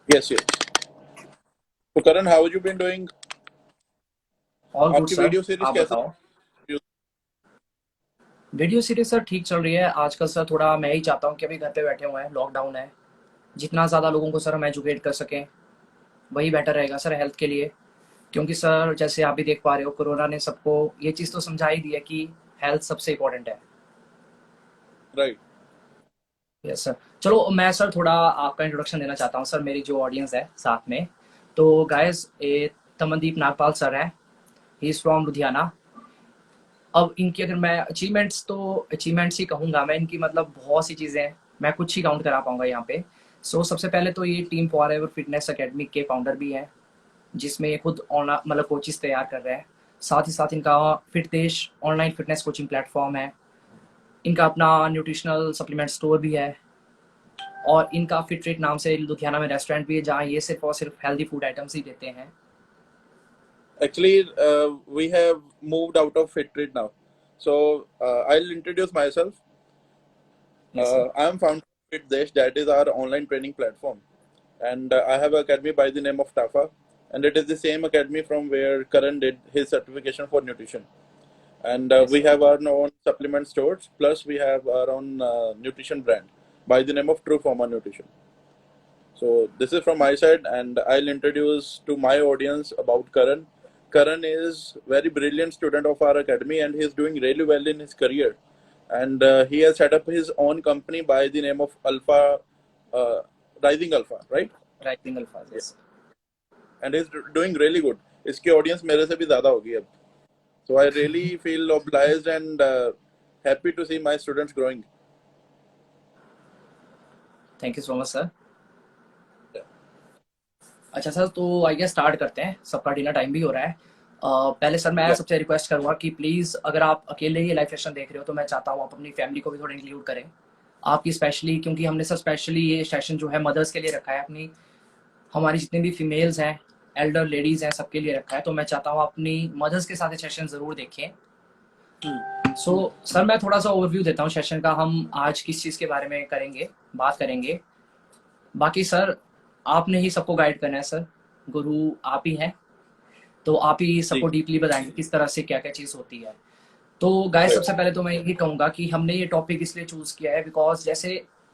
Yes, yes. So Karan, how have you been doing? All good आपकी sir. Video series आप कैसे? बताओ। Video series sir ठीक चल रही है आजकल सर। थोड़ा मैं ही चाहता हूँ कि अभी घर पे बैठे हुए हैं, लॉकडाउन है, जितना ज़्यादा लोगों को सर हम एजुकेट कर सकें वही बेटर रहेगा सर हेल्थ के लिए। क्योंकि सर जैसे आप भी देख पा रहे हो, कोरोना ने सबको ये चीज़ तो समझा ही दी है कि हेल्थ सबसे इम्पोर्टेंट है। राइट। Yes sir. चलो मैं सर थोड़ा आपका इंट्रोडक्शन देना चाहता हूँ सर, मेरी जो ऑडियंस है साथ में। तो गाइस, ये तमनदीप नागपाल सर है, ही इज़ फ्रॉम लुधियाना। अब इनकी अगर मैं अचीवमेंट्स ही कहूँगा मैं, इनकी मतलब बहुत सी चीज़ें हैं, मैं कुछ ही काउंट करा पाऊंगा यहाँ पे। सबसे पहले तो ये टीम फॉरएवर फिटनेस एकेडमी के फाउंडर भी हैं, जिसमें ये खुद मतलब कोचिज तैयार कर रहे हैं। साथ ही साथ इनका फिट देश ऑनलाइन फिटनेस कोचिंग प्लेटफॉर्म है। इनका अपना न्यूट्रिशनल सप्लीमेंट स्टोर भी है, और इनका फिट ट्रीट नाम से लुधियाना में रेस्टोरेंट भी है, जहाँ ये सिर्फ और सिर्फ हेल्दी फूड आइटम्स ही देते हैं। Actually, we have moved out of FitRead now. So I'll introduce myself. Yes sir. I am founder of FitDesh, that is our online training platform. And I have an academy by the name of TAFA. And it is the same academy from where Karan did his certification for nutrition. And yes we sir. have our own supplement stores, plus we have our own nutrition brand by the name of True Forma Nutrition. So this is from my side, and I'll introduce to my audience about Karan. Karan is very brilliant student of our academy, and he's doing really well in his career. And he has set up his own company by the name of Alpha, uh, Rising Alpha, right? Writing अल्फाज, Yeah. Yes. And he's doing really good. इसकी audience मेरे से भी ज़्यादा होगी अब. So I really feel obliged and happy to see my students growing. Thank you so much sir. Yeah. अच्छा sir, तो आई गेस स्टार्ट करते हैं, सबका डिनर टाइम भी हो रहा है। पहले सर मैं Yeah. सबसे रिक्वेस्ट करूंगा कि प्लीज़ अगर आप अकेले ही लाइव सेशन देख रहे हो तो मैं चाहता हूँ आप अपनी फैमिली को भी थोड़ा इंक्लूड करें। आपकी स्पेशली, क्योंकि हमने सर स्पेशली ये सेशन जो है मदर्स के लिए रखा है, अपनी हमारी जितनी भी फीमेल्स हैं, एल्डर लेडीज़ हैं, सबके लिए रखा है। तो मैं चाहता हूँ अपनी मदर्स के साथ ये सेशन ज़रूर देखें। सर मैं थोड़ा सा ओवरव्यू देता हूँ सेशन का, हम आज किस चीज़ के बारे में करेंगे, बात करेंगे। बाकी सर आपने ही सबको गाइड करना है सर, गुरु आप ही हैं, तो आप ही सबको जी. डीपली बताएंगे किस तरह से क्या क्या चीज़ होती है। तो गाइस, Right. सबसे पहले तो मैं यही कहूँगा कि हमने ये टॉपिक इसलिए चूज़ किया है बिकॉज जैसे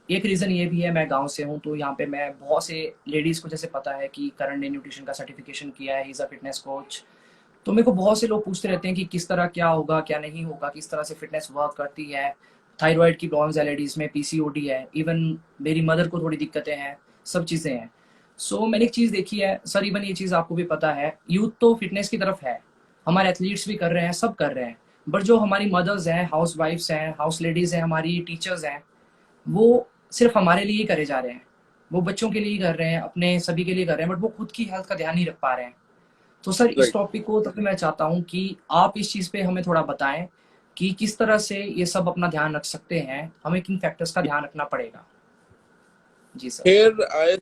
एक रीज़न ये भी है, मैं गांव से हूँ, तो यहाँ पे मैं बहुत से लेडीज़ को जैसे पता है कि करण ने न्यूट्रिशन का सर्टिफिकेशन किया है, he is a fitness coach. तो मेरे को बहुत से लोग पूछते रहते हैं कि किस तरह क्या होगा क्या नहीं होगा, किस तरह से फिटनेस वर्क करती है। थायराइड की प्रॉब्लम्स है लेडीज़ में, पीसीओडी है, इवन मेरी मदर को थोड़ी दिक्कतें हैं, सब चीज़ें हैं। मैंने एक चीज़ देखी है सर, इवन ये चीज़ आपको भी पता है, यूथ तो फिटनेस की तरफ है, हमारे एथलीट्स भी कर रहे हैं, सब कर रहे हैं। बट जो हमारी मदर्स हैं, हाउस वाइफ्स हैं, हाउस लेडीज़ हैं, हमारी टीचर्स हैं, वो सिर्फ हमारे लिए ही करे जा रहे हैं। वो बच्चों के लिए ही कर रहे हैं, अपने सभी के लिए कर रहे हैं, बट वो खुद की हेल्थ का ध्यान नहीं रख पा रहे हैं। तो सर इस Right. टॉपिक को तब मैं चाहता हूँ कि आप इस चीज़ पे हमें थोड़ा बताएं कि किस तरह से ये सब अपना ध्यान रख सकते हैं, हमें किन फैक्टर्स का ध्यान रखना पड़ेगा। जी सर। फिर आए,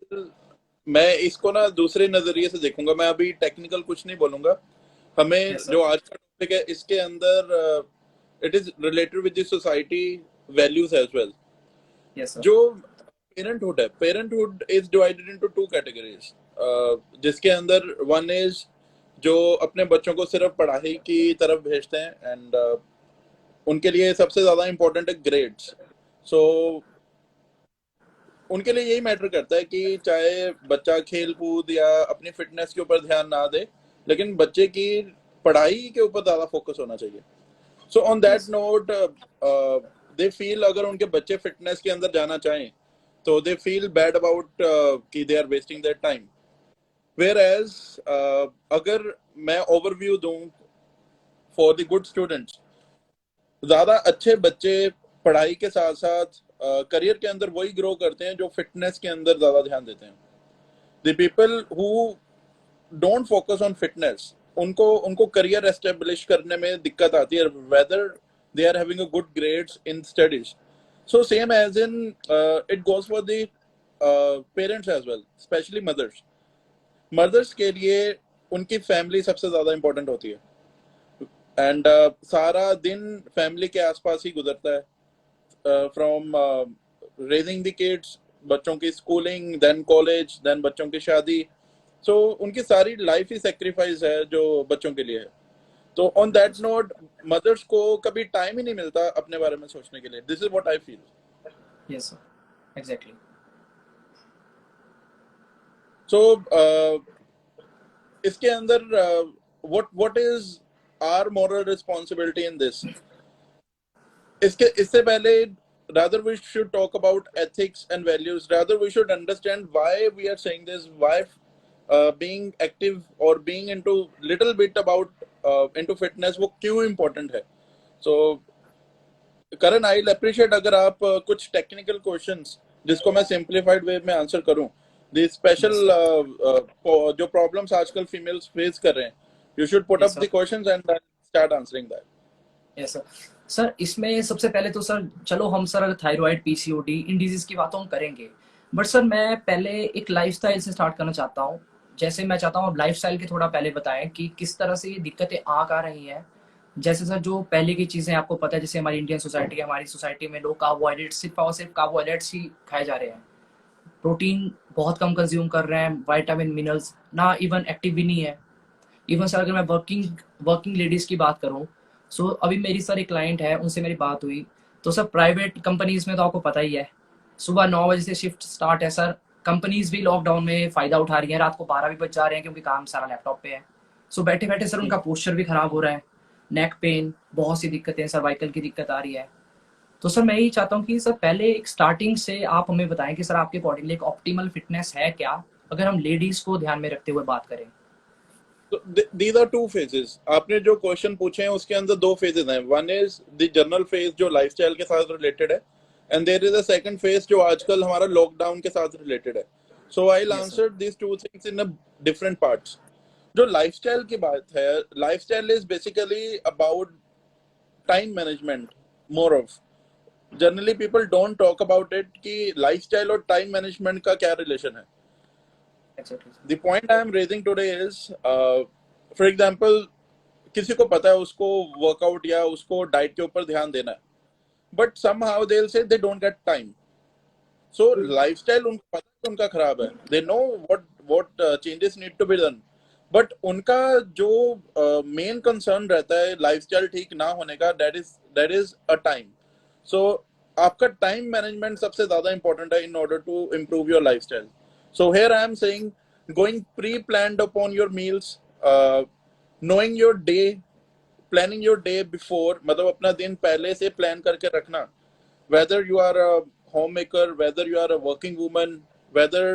मैं इसको ना दूसरे नजरिए से देखूंगा. मैं अभी टेक्निकल कुछ नहीं बोलूंगा. हमें यस सर। जो आज का टॉपिक है इसके अंदर it is related with the society values as well. Yes sir. जो पेरेंटहुड है, parenthood is divided into two categories. जिसके अंदर वन इज जो अपने बच्चों को सिर्फ पढ़ाई की तरफ भेजते हैं, एंड उनके लिए सबसे ज्यादा इंपॉर्टेंट है ग्रेड्स. सो उनके लिए यही मैटर करता है कि चाहे बच्चा खेल कूद या अपनी फिटनेस के ऊपर ध्यान ना दे, लेकिन बच्चे की पढ़ाई के ऊपर ज्यादा फोकस होना चाहिए. So on that yes note they feel अगर उनके बच्चे फिटनेस के अंदर जाना चाहें तो दे फील बैड अबाउट कि they are wasting their time. Whereas अगर मैं ओवरव्यू दूं फॉर द गुड स्टूडेंट्स, ज्यादा अच्छे बच्चे पढ़ाई के साथ साथ करियर के अंदर वही ग्रो करते हैं जो फिटनेस के अंदर ज्यादा ध्यान देते हैं. The people who don't focus on fitness, उनको उनको करियर एस्टेब्लिश करने में दिक्कत आती है, whether they are having a good grades in studies. So same as in it goes for the parents as well, specially mothers. Mothers के लिए उनकी फैमिली सबसे ज्यादा इंपॉर्टेंट होती है, एंड सारा दिन फैमिली के आसपास ही गुजरता है. From raising the kids, बच्चों की स्कूलिंग, देन कॉलेज, देन बच्चों की शादी. सो उनकी सारी लाइफ ही सेक्रीफाइस है जो बच्चों के लिए है. तो ऑन बिल्कुल दैट सर. नोट मदर्स को कभी टाइम ही नहीं मिलता अपने बारे में सोचने के लिए. This is what I feel. Yes sir, exactly. So इसके अंदर what is our moral responsibility in this. इससे पहले rather we should talk about ethics and values. Rather we should understand why we are saying this, why being active or being into little bit about into fitness वो क्यों important है. So Karan, I appreciate अगर आप कुछ technical questions जिसको मैं simplified वे में answer करूं, द स्पेशल यस सर. जो प्रॉब्लम्स आजकल फीमेल्स फेस कर रहे हैं, you should put yes up the sir. Questions and start answering that. Yes sir. Sir इसमें सबसे पहले तो सर चलो हम sir thyroid, PCOD in disease की बातों हम करेंगे. बट सर मैं पहले एक लाइफस्टाइल से स्टार्ट करना चाहता हूँ. जैसे मैं चाहता हूँ आप लाइफस्टाइल के थोड़ा पहले बताएं कि किस तरह से ये दिक्कतें आ रही हैं. जैसे सर जो पहले की चीज़ें आपको पता है, जैसे हमारी इंडियन सोसाइटी है, हमारी सोसाइटी में लोग कार्बोहाइड्रेट सिर्फ और सिर्फ कार्बोहाइड्रेट्स ही खाए जा रहे हैं. प्रोटीन बहुत कम कंज्यूम कर रहे हैं, विटामिन मिनरल्स ना, इवन एक्टिव भी नहीं है. इवन सर अगर मैं वर्किंग वर्किंग लेडीज़ की बात करूँ, सो अभी मेरी सर एक क्लाइंट है, उनसे मेरी बात हुई. तो सर प्राइवेट कंपनीज में तो आपको पता ही है, सुबह 9 बजे से शिफ्ट स्टार्ट है सर. कंपनीज भी लॉकडाउन में फ़ायदा उठा रही हैं, रात को 12 भी बज जा रहे हैं क्योंकि काम सारा लैपटॉप पे है. सो बैठे बैठे सर उनका पोस्चर भी खराब हो रहा है, नेक पेन, बहुत सी दिक्कतें, सर्वाइकल की दिक्कत आ रही है. तो सर मैं यही चाहता हूँ कि सर पहले एक स्टार्टिंग से आप हमें बताएं कि सर आपके अकॉर्डिंगली एक ऑप्टिमल फिटनेस है क्या, अगर हम लेडीज़ को ध्यान में रखते हुए बात करें. So these are two phases. आपने जो क्वेश्चन पूछे हैं उसके अंदर दो फेजेस हैं. One is the general phase जो लाइफस्टाइल के साथ रिलेटेड है, and there is a second phase जो आजकल हमारा लॉकडाउन के साथ रिलेटेड है. So I will yes sir. Answer this two things in a different parts. जो लाइफस्टाइल की बात है, lifestyle is basically about time management more of. Generally people don't talk about it कि लाइफस्टाइल और time management का क्या relation है. Exactly sir. The point I am raising today is, for example, किसी को पता है उसको वर्कआउट या उसको डाइट के ऊपर ध्यान देना है, but somehow they'll say they don't get time. So lifestyle उनको पता है कि उनका खराब है. They know what changes need to be done. But उनका जो मेन कंसर्न रहता है लाइफस्टाइल ठीक ना होने का, that is a time. So आपका टाइम मैनेजमेंट सबसे ज्यादा इंपॉर्टेंट है in order to improve your lifestyle. So here I am saying going pre-planned upon your meals, knowing your day, planning your day before, मतलब अपना दिन पहले से plan करके रखना. Whether you are a homemaker, whether you are a working woman, whether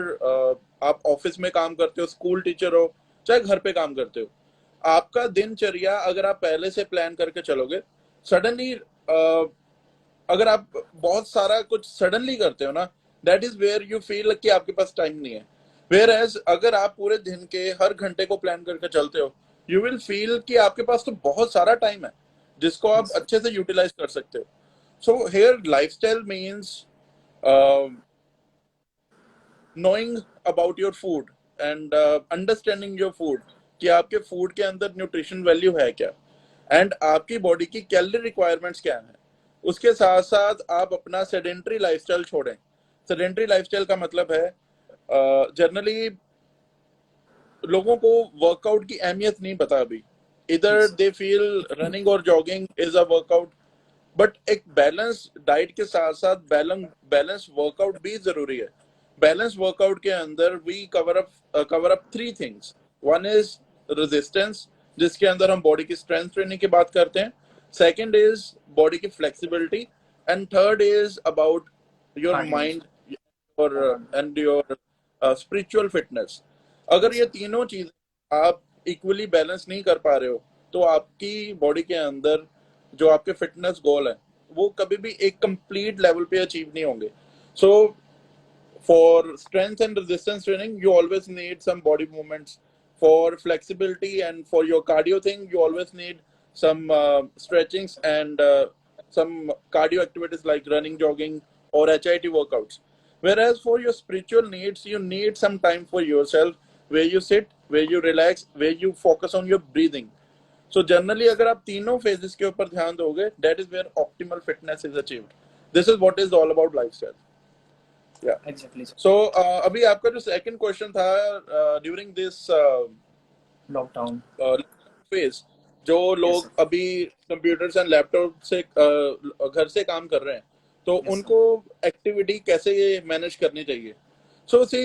आप office में काम करते हो, स्कूल टीचर हो, चाहे घर पे काम करते हो, आपका दिनचर्या अगर आप पहले से प्लान करके चलोगे, सडनली अगर आप बहुत सारा कुछ सडनली करते हो ना, that is where you feel कि आपके पास टाइम नहीं है. वेयर एज अगर आप पूरे दिन के हर घंटे को प्लान करके चलते हो, यू विल फील कि आपके पास तो बहुत सारा टाइम है जिसको आप यस सर. अच्छे से यूटिलाइज कर सकते हो. So here lifestyle means knowing about your food and understanding your food, कि आपके फूड के अंदर न्यूट्रिशन वैल्यू है क्या, एंड आपकी बॉडी की कैलोरी रिक्वायरमेंट्स क्या है. उसके साथ साथ आप अपना सेडेंट्री लाइफस्टाइल छोड़ें. सेडेंट्री लाइफस्टाइल का मतलब है जनरली लोगों को वर्कआउट की अहमियत नहीं पता अभी. इधर yes sir. They feel running और jogging is a workout, but एक बैलेंस डाइट के साथ साथ बैलेंस वर्कआउट भी जरूरी है. बैलेंस वर्कआउट के अंदर we cover up three things. One is resistance, जिसके अंदर हम बॉडी की स्ट्रेंथ ट्रेनिंग की बात करते हैं. सेकंड इज बॉडी की flexibility, and third is about your cardio mind sir. और एंड योर स्पिरिचुअल फिटनेस. अगर यस ये सर. तीनों चीजें आप इक्वली बैलेंस नहीं कर पा रहे हो, तो आपकी बॉडी के अंदर जो आपके फिटनेस गोल है वो कभी भी एक कंप्लीट लेवल पे अचीव नहीं होंगे. सो for strength and resistance training, you always need some body movements. For flexibility and for your cardio thing, you always need some stretchings and some cardio activities like running, jogging, or HIIT workouts. Whereas for your spiritual needs, you need some time for yourself, where you sit, where you relax, where you focus on your breathing. So generally, अगर आप तीनों phases के ऊपर ध्यान दोगे, that is where optimal fitness is achieved. This is what is all about lifestyle. या exactly sir. सो अभी आपका जो सेकंड क्वेश्चन था, ड्यूरिंग दिस लॉकडाउन। फेज, जो यस लोग सर। अभी कंप्यूटर्स एंड लैपटॉप से घर से काम कर रहे हैं, तो यस सर। उनको एक्टिविटी कैसे मैनेज करनी चाहिए? सो सी,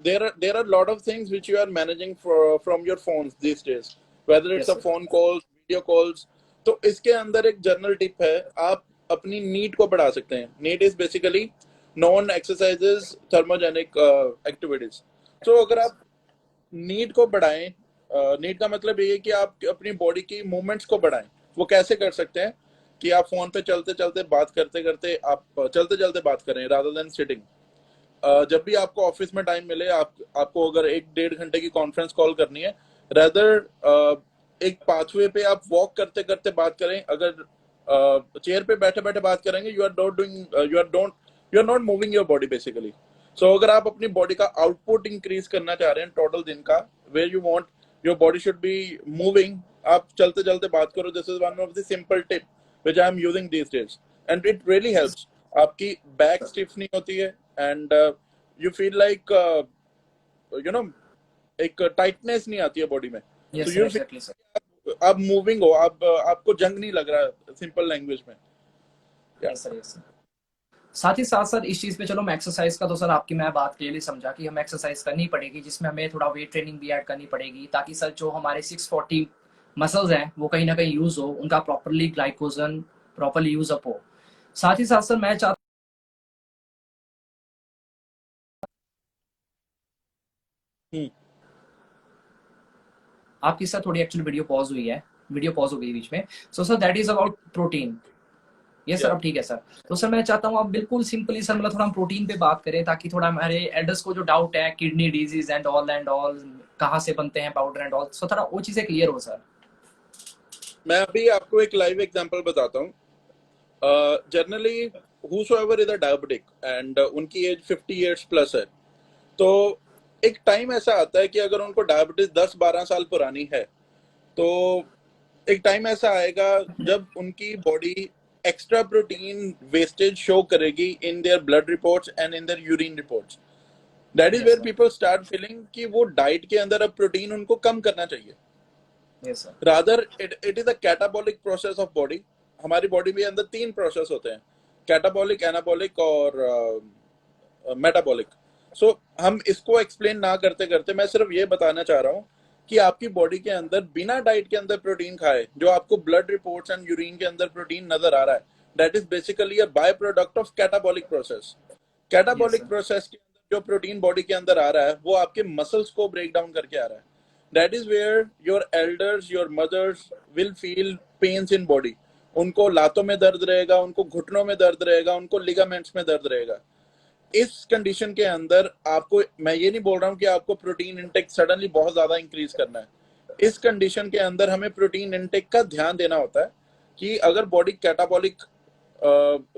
there are lot of things which you are managing from your phones these days, whether it's yes a sir. phone calls, video calls. तो इसके अंदर एक जनरल टिप है, आप अपनी नीड को बढ़ा सकते हैं. Need is basically non exercises thermogenic activities. So अगर यस आप नीड को बढ़ाएं, नीड का मतलब ये है कि आप अपनी बॉडी की मूवमेंट्स को बढ़ाएं. वो कैसे कर सकते हैं? कि आप फोन पे चलते चलते बात करते करते आप चलते चलते बात करें रादर देन सिटिंग. जब भी आपको ऑफिस में टाइम मिले, आपको अगर 1-1.5 घंटे की कॉन्फ्रेंस कॉल करनी है, रेदर एक पाथवे पे आप वॉक करते करते बात करें. अगर चेयर पे बैठे बैठे बात करेंगे, you are not moving your body basically. So अगर आप अपनी बॉडी का आउटपुट इंक्रीज करना चाह रहे हैं टोटल दिन का, where you want your body should be moving, आप चलते चलते बात करो. This is one of the simple tip which I am using these days, and it really yes helps. आपकी बैक सर। स्टिफ नहीं होती है, and you feel like you know एक टाइटनेस नहीं आती है बॉडी में. So yes sir. You exactly sir. Feel आप मूविंग हो, आप आपको जंग नहीं लग रहा, सिंपल लैंग्वेज में. या यस सर। Yes sir. साथ ही साथ सर इस चीज़ पे चलो मैं एक्सरसाइज का तो सर आपकी मैं बात क्लियरली समझा कि हमें एक्सरसाइज करनी पड़ेगी, जिसमें हमें थोड़ा वेट ट्रेनिंग भी ऐड करनी पड़ेगी, ताकि सर जो हमारे 640 मसल्स हैं वो कहीं ना कहीं यूज हो, उनका properly glycogen properly use up हो। साथ ही साथ सर मैं चाहता हम्म. आपकी सर थोड़ी एक्चुअली वीडियो पॉज हुई है, वीडियो पॉज हो गई बीच में। So sir that is about protein. ये सर या अब ठीक है सर। तो सर मैं चाहता हूँ आप बिल्कुल सिंपली सर मतलब थोड़ा हम प्रोटीन पे बात करें, ताकि थोड़ा हमारे एल्डर्स को जो डाउट है किडनी डिजीज एंड ऑल कहाँ से बनते हैं पाउडर एंड ऑल, सो थोड़ा वो चीजें क्लियर हो सर। मैं अभी आपको एक लाइव एग्जांपल बताता हूँ. Generally whosoever is a diabetic and उनकी एज 50 years प्लस है, तो एक टाइम ऐसा आता है कि अगर उनको डायबिटीज 10-12 साल पुरानी है, तो एक टाइम ऐसा आएगा जब उनकी body extra protein wastage show करेगी in their blood reports and in their urine reports. That is yes where sir. People start feeling कि वो डाइट के अंदर अब प्रोटीन उनको कम करना चाहिए. Yes sir. Rather it is a catabolic process of body. हमारी बॉडी में अंदर 3 प्रोसेस होते हैं: कैटाबॉलिक, एनाबॉलिक और मेटाबॉलिक. सो हम इसको एक्सप्लेन ना करते करते मैं सिर्फ ये बताना चाह रहा हूँ कि आपकी बॉडी के अंदर बिना डाइट के अंदर प्रोटीन खाए, जो आपको ब्लड रिपोर्ट्स एंड यूरिन के अंदर प्रोटीन नजर आ रहा है, that is basically a by product of catabolic process. Yes catabolic sir. Process के अंदर जो प्रोटीन बॉडी के अंदर आ रहा है, वो आपके मसल्स को ब्रेक डाउन करके आ रहा है. That is where your elders, your mothers will feel pains in body. उनको लातों में दर्द रहेगा, उनको घुटनों में दर्द रहेगा, उनको लिगामेंट्स में दर्द रहेगा. इस कंडीशन के अंदर आपको, मैं ये नहीं बोल रहा हूँ कि आपको प्रोटीन इंटेक सडनली बहुत ज्यादा इंक्रीज करना है. इस कंडीशन के अंदर हमें प्रोटीन इंटेक का ध्यान देना होता है कि अगर बॉडी कैटाबॉलिक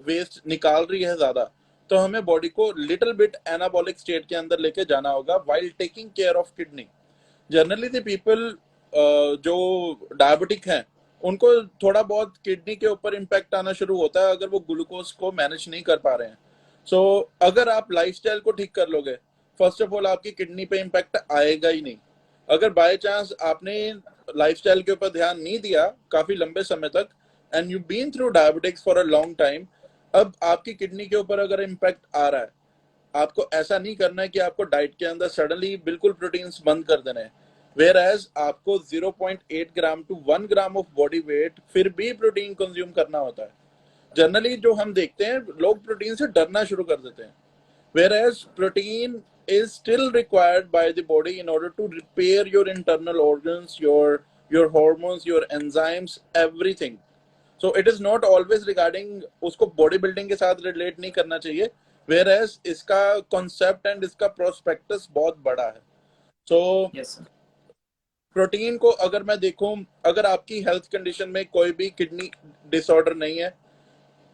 वेस्ट निकाल रही है ज्यादा, तो हमें बॉडी को लिटिल बिट एनाबॉलिक स्टेट के अंदर लेके जाना होगा while taking care of kidney. Generally the people जो डायबिटिक हैं, उनको थोड़ा बहुत किडनी के ऊपर इम्पैक्ट आना शुरू होता है अगर वो ग्लूकोज को मैनेज नहीं कर पा रहे हैं. सो अगर आप लाइफस्टाइल को ठीक कर लोगे, फर्स्ट ऑफ ऑल आपकी किडनी पे इम्पैक्ट आएगा ही नहीं. अगर बाय चांस आपने लाइफस्टाइल के ऊपर ध्यान नहीं दिया काफी लंबे समय तक, and you been through diabetics for a long time, अब आपकी किडनी के ऊपर अगर इम्पैक्ट आ रहा है, आपको ऐसा नहीं करना है कि आपको डाइट के अंदर सडनली बिल्कुल प्रोटीन्स बंद कर देने हैं. वेयर एज आपको 0.8 gram to 1 gram of body weight फिर भी प्रोटीन कंज्यूम करना होता है. जनरली जो हम देखते हैं, लोग प्रोटीन से डरना शुरू कर देते हैं. Whereas protein is still required by the body in order to repair your internal organs, your hormones, your enzymes, everything. So it is not always regarding, उसको बॉडी बिल्डिंग के साथ रिलेट नहीं करना चाहिए. Whereas इसका कॉन्सेप्ट एंड इसका prospectus बहुत बड़ा है. So yes sir. प्रोटीन को अगर मैं देखूं, अगर आपकी हेल्थ कंडीशन में कोई भी किडनी डिसऑर्डर नहीं है,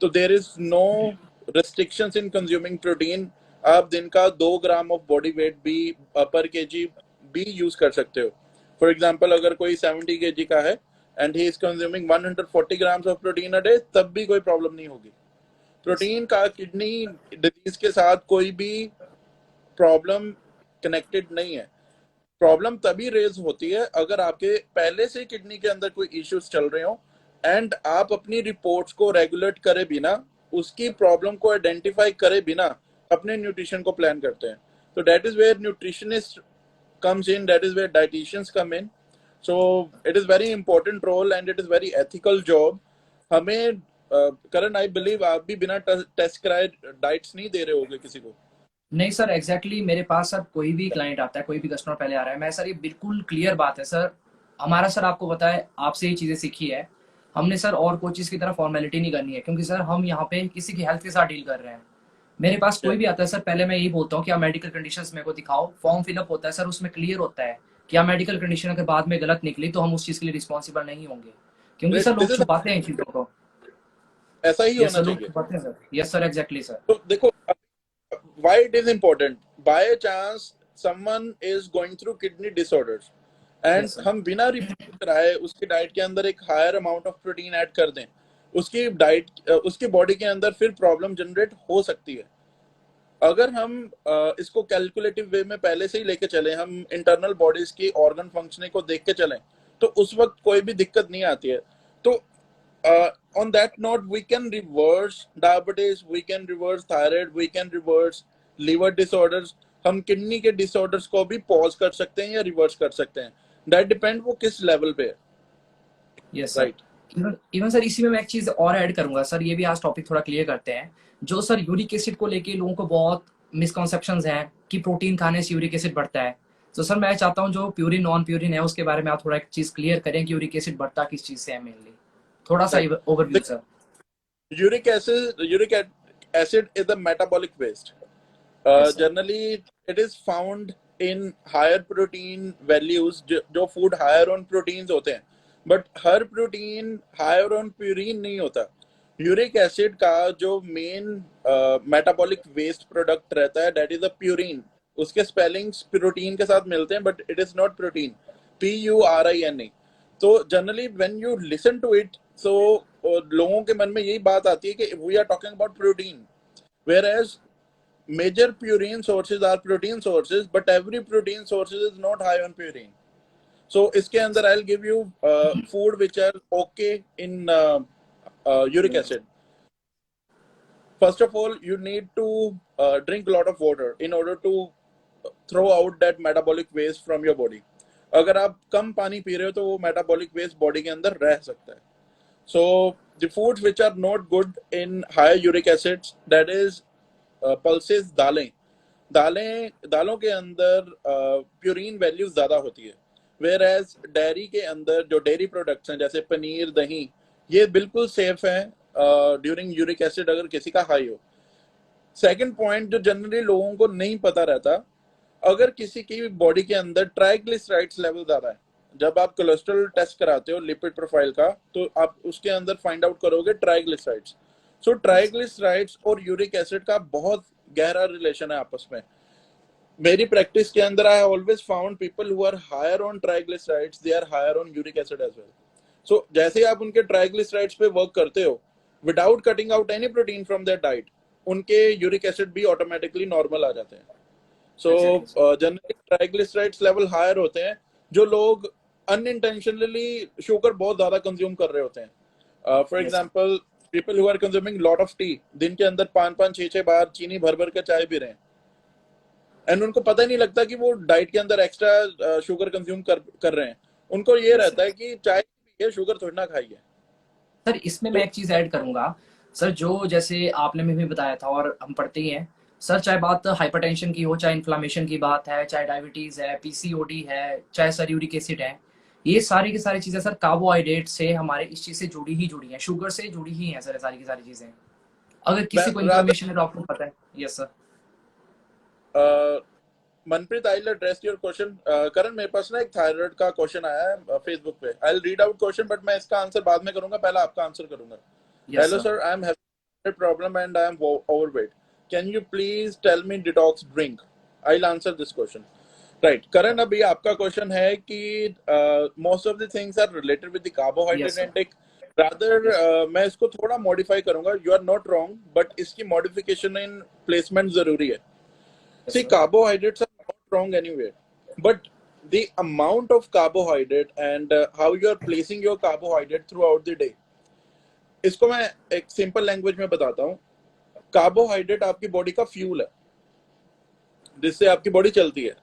तो there is no restrictions in consuming protein. आप दिन का 2 ग्राम ऑफ बॉडी वेट भी पर केजी भी यूज कर सकते हो. फॉर एग्जाम्पल अगर कोई 70 केजी का है and he is consuming 140 grams of protein a day, तब भी कोई प्रॉब्लम नहीं होगी. प्रोटीन का किडनी डिजीज के साथ कोई भी प्रॉब्लम कनेक्टेड नहीं है। प्रॉब्लम तभी रेज होती है अगर आपके पहले से किडनी के अंदर कोई इश्यूज चल रहे हो एंड आप अपनी रिपोर्ट्स को रेगुलेट करे बिना, उसकी प्रॉब्लम को आइडेंटिफाई करे बिना अपने न्यूट्रिशन को प्लान करते हैं। तो that is where nutritionist comes in, that is where dietitians come in. So it is very important role and it is very ethical job. हमें करण, आई बिलीव आप भी बिना टेस्ट कराए डाइट्स नहीं दे रहे होगे किसी को। नहीं सर, एग्जैक्टली मेरे पास सर कोई भी क्लाइंट आता है, कोई भी कस्टमर पहले आ रहा है, मैं सर ये बिल्कुल क्लियर बात है सर, हमारा सर आपको पता है, आपसे ये चीज़ें सीखी है हमने सर, और कोई चीज़ की तरह फॉर्मेलिटी नहीं करनी है, क्योंकि सर हम यहाँ पे किसी की हेल्थ के साथ डील कर रहे हैं। मेरे पास कोई भी आता है सर, पहले मैं यही बोलता हूँ कि आप मेडिकल कंडीशंस मेरे को दिखाओ, फॉर्म फिलअप होता है सर, उसमें क्लियर होता है कि आप मेडिकल कंडीशन अगर बाद में गलत निकली तो हम उस चीज़ के लिए रिस्पॉन्सिबल नहीं होंगे, क्योंकि सर दिस लोग इज, छुपाते हैं इन चीज़ों को। ऐसा ही यस होना सर, लोग चाहिए। छुपाते हैं sir. Yes sir, exactly sir. तो देखो, why it is important, by chance someone is going through kidney disorders and yes sir. हम बिना रिपोर्ट कराए उसकी डाइट के अंदर एक higher amount of protein add कर दें, उसकी डाइट उसकी बॉडी के अंदर फिर प्रॉब्लम जनरेट हो सकती है। अगर हम इसको कैलकुलेटिव वे में पहले से ही लेके चले, हम इंटरनल बॉडीज की ऑर्गन फंक्शनिंग को देख के चलें, तो उस वक्त कोई भी दिक्कत नहीं आती है। तो on that note, we can reverse diabetes, we can reverse thyroid, we can reverse liver disorders. हम किडनी के डिसऑर्डर्स को भी पॉज कर सकते हैं या रिवर्स कर सकते हैं, दैट डिपेंड वो किस लेवल पे है। Yes sir. Right. Even even sir, इसी में मैं एक चीज और ऐड करूंगा सर, ये भी आज टॉपिक थोड़ा क्लियर करते हैं। जो सर यूरिक एसिड को लेके लोगों को बहुत मिसकॉन्सेप्शंस हैं कि प्रोटीन खाने से यूरिक एसिड बढ़ता है। तो सर मैं चाहता हूँ जो प्यूरिन नॉन प्यूरिन है उसके बारे में आप थोड़ा एक चीज क्लियर करें कि यूरिक एसिड बढ़ता किस चीज से है मेनली, थोड़ा सा overview sir. Uric acid is the metabolic waste. Yes sir. Generally it is found in higher protein values, जो फूड हायर ऑन प्रोटीन्स होते हैं, बट हर प्रोटीन हायर ऑन प्यूरिन नहीं होता। यूरिक एसिड का जो मेन मेटाबॉलिक वेस्ट प्रोडक्ट रहता है, दैट इज अ प्यूरिन। उसके स्पेलिंग्स प्रोटीन के साथ मिलते हैं, but it is not protein, PURINE। तो generally when you listen to it, so लोगों के मन में यही बात आती है कि we are talking about protein, whereas major purine sources are protein sources, but every protein sources is not high on purine. So इसके अंदर I'll give you food which are okay in uric acid. First of all, you need to drink a lot of water in order to throw out that metabolic waste from your body. अगर आप कम पानी P रहे हो तो वो metabolic waste body के अंदर रह सकता है। So the foods which are not good in high uric acids, that is pulses, दालों के अंदर प्यूरिन वैल्यू ज्यादा होती है, वेयर एज डेयरी के अंदर जो डेयरी प्रोडक्ट्स हैं जैसे पनीर, दही, ये बिल्कुल सेफ है ड्यूरिंग यूरिक एसिड अगर किसी का हाई हो। सेकंड पॉइंट जो जनरली लोगों को नहीं पता रहता, अगर किसी की बॉडी के अंदर ट्राइग्लिसराइड्स लेवल ज्यादा है, जब आप कोलेस्ट्रॉल टेस्ट कराते हो लिपिड प्रोफाइल का, तो आप उसके अंदर फाइंड आउट करोगे ट्राइग्लिसराइड्स। सो ट्राइग्लिसराइड्स और यूरिक एसिड का बहुत गहरा रिलेशन है आपस में। मेरी प्रैक्टिस के अंदर I always found people who are higher on triglycerides, they are higher on uric acid as well. So जैसे ही आप उनके ट्राइग्लिसराइड्स पे वर्क करते हो without cutting out any protein from their diet, उनके यूरिक एसिड भी ऑटोमेटिकली नॉर्मल आ जाते हैं। So generally triglycerides level higher होते हैं जो लोग अनइंटेंशनली शुगर बहुत ज्यादा कंज्यूम कर रहे होते हैं। For example, people who are consuming lot of tea, दिन के अंदर 5-5, 6-6 बार चीनी भर भर के चाय पी रहे हैं, एंड उनको पता ही नहीं लगता कि वो डाइट के अंदर एक्स्ट्रा शुगर कंज्यूम कर रहे हैं। उनको ये रहता है कि चाय पी है, शुगर थोड़ी ना खाई है। सर इसमें मैं तो एक चीज ऐड करूंगा सर, जो जैसे आपने में भी बताया था और हम पढ़ते ही हैं सर, चाहे बात हाइपरटेंशन की हो, चाहे इन्फ्लामेशन की बात है, चाहे डायबिटीज है, पीसीओडी है, चाहे सर यूरिक एसिड है, ये सारी की सारी चीजें सर कार्बोहाइड्रेट से हमारे इस चीज से जुड़ी हैं, शुगर से जुड़ी ही हैं सर, सारी की सारी चीजें। अगर किसी को रादर, इन्फ्लामेशन है तो आपको पता है। Yes sir. Manpreet, I will address your question. Karan, मेरे पास ना एक थायराइड का क्वेश्चन आया है फेसबुक पे, I will read out question, but मैं इसका आंसर बाद में करूंगा, पहले आपका आंसर करूंगा। Yes hello sir. Sir, I am having problem and I am overweight, can you please tell me detox drink? I will answer this question. Right Karan, अभी आपका क्वेश्चन है कि most of the things are related with the yes carbohydrate sir. Intake rather yes मैं इसको थोड़ा modify करूंगा. You are not wrong, but इसकी modification in placement जरूरी है. Yes See, sir carbohydrates are not wrong anywhere, but the amount of carbohydrate and how you are placing your carbohydrate throughout the day. इसको मैं एक simple language में बताता हूँ. Carbohydrate आपकी बॉडी का फ्यूल है जिससे आपकी बॉडी चलती है.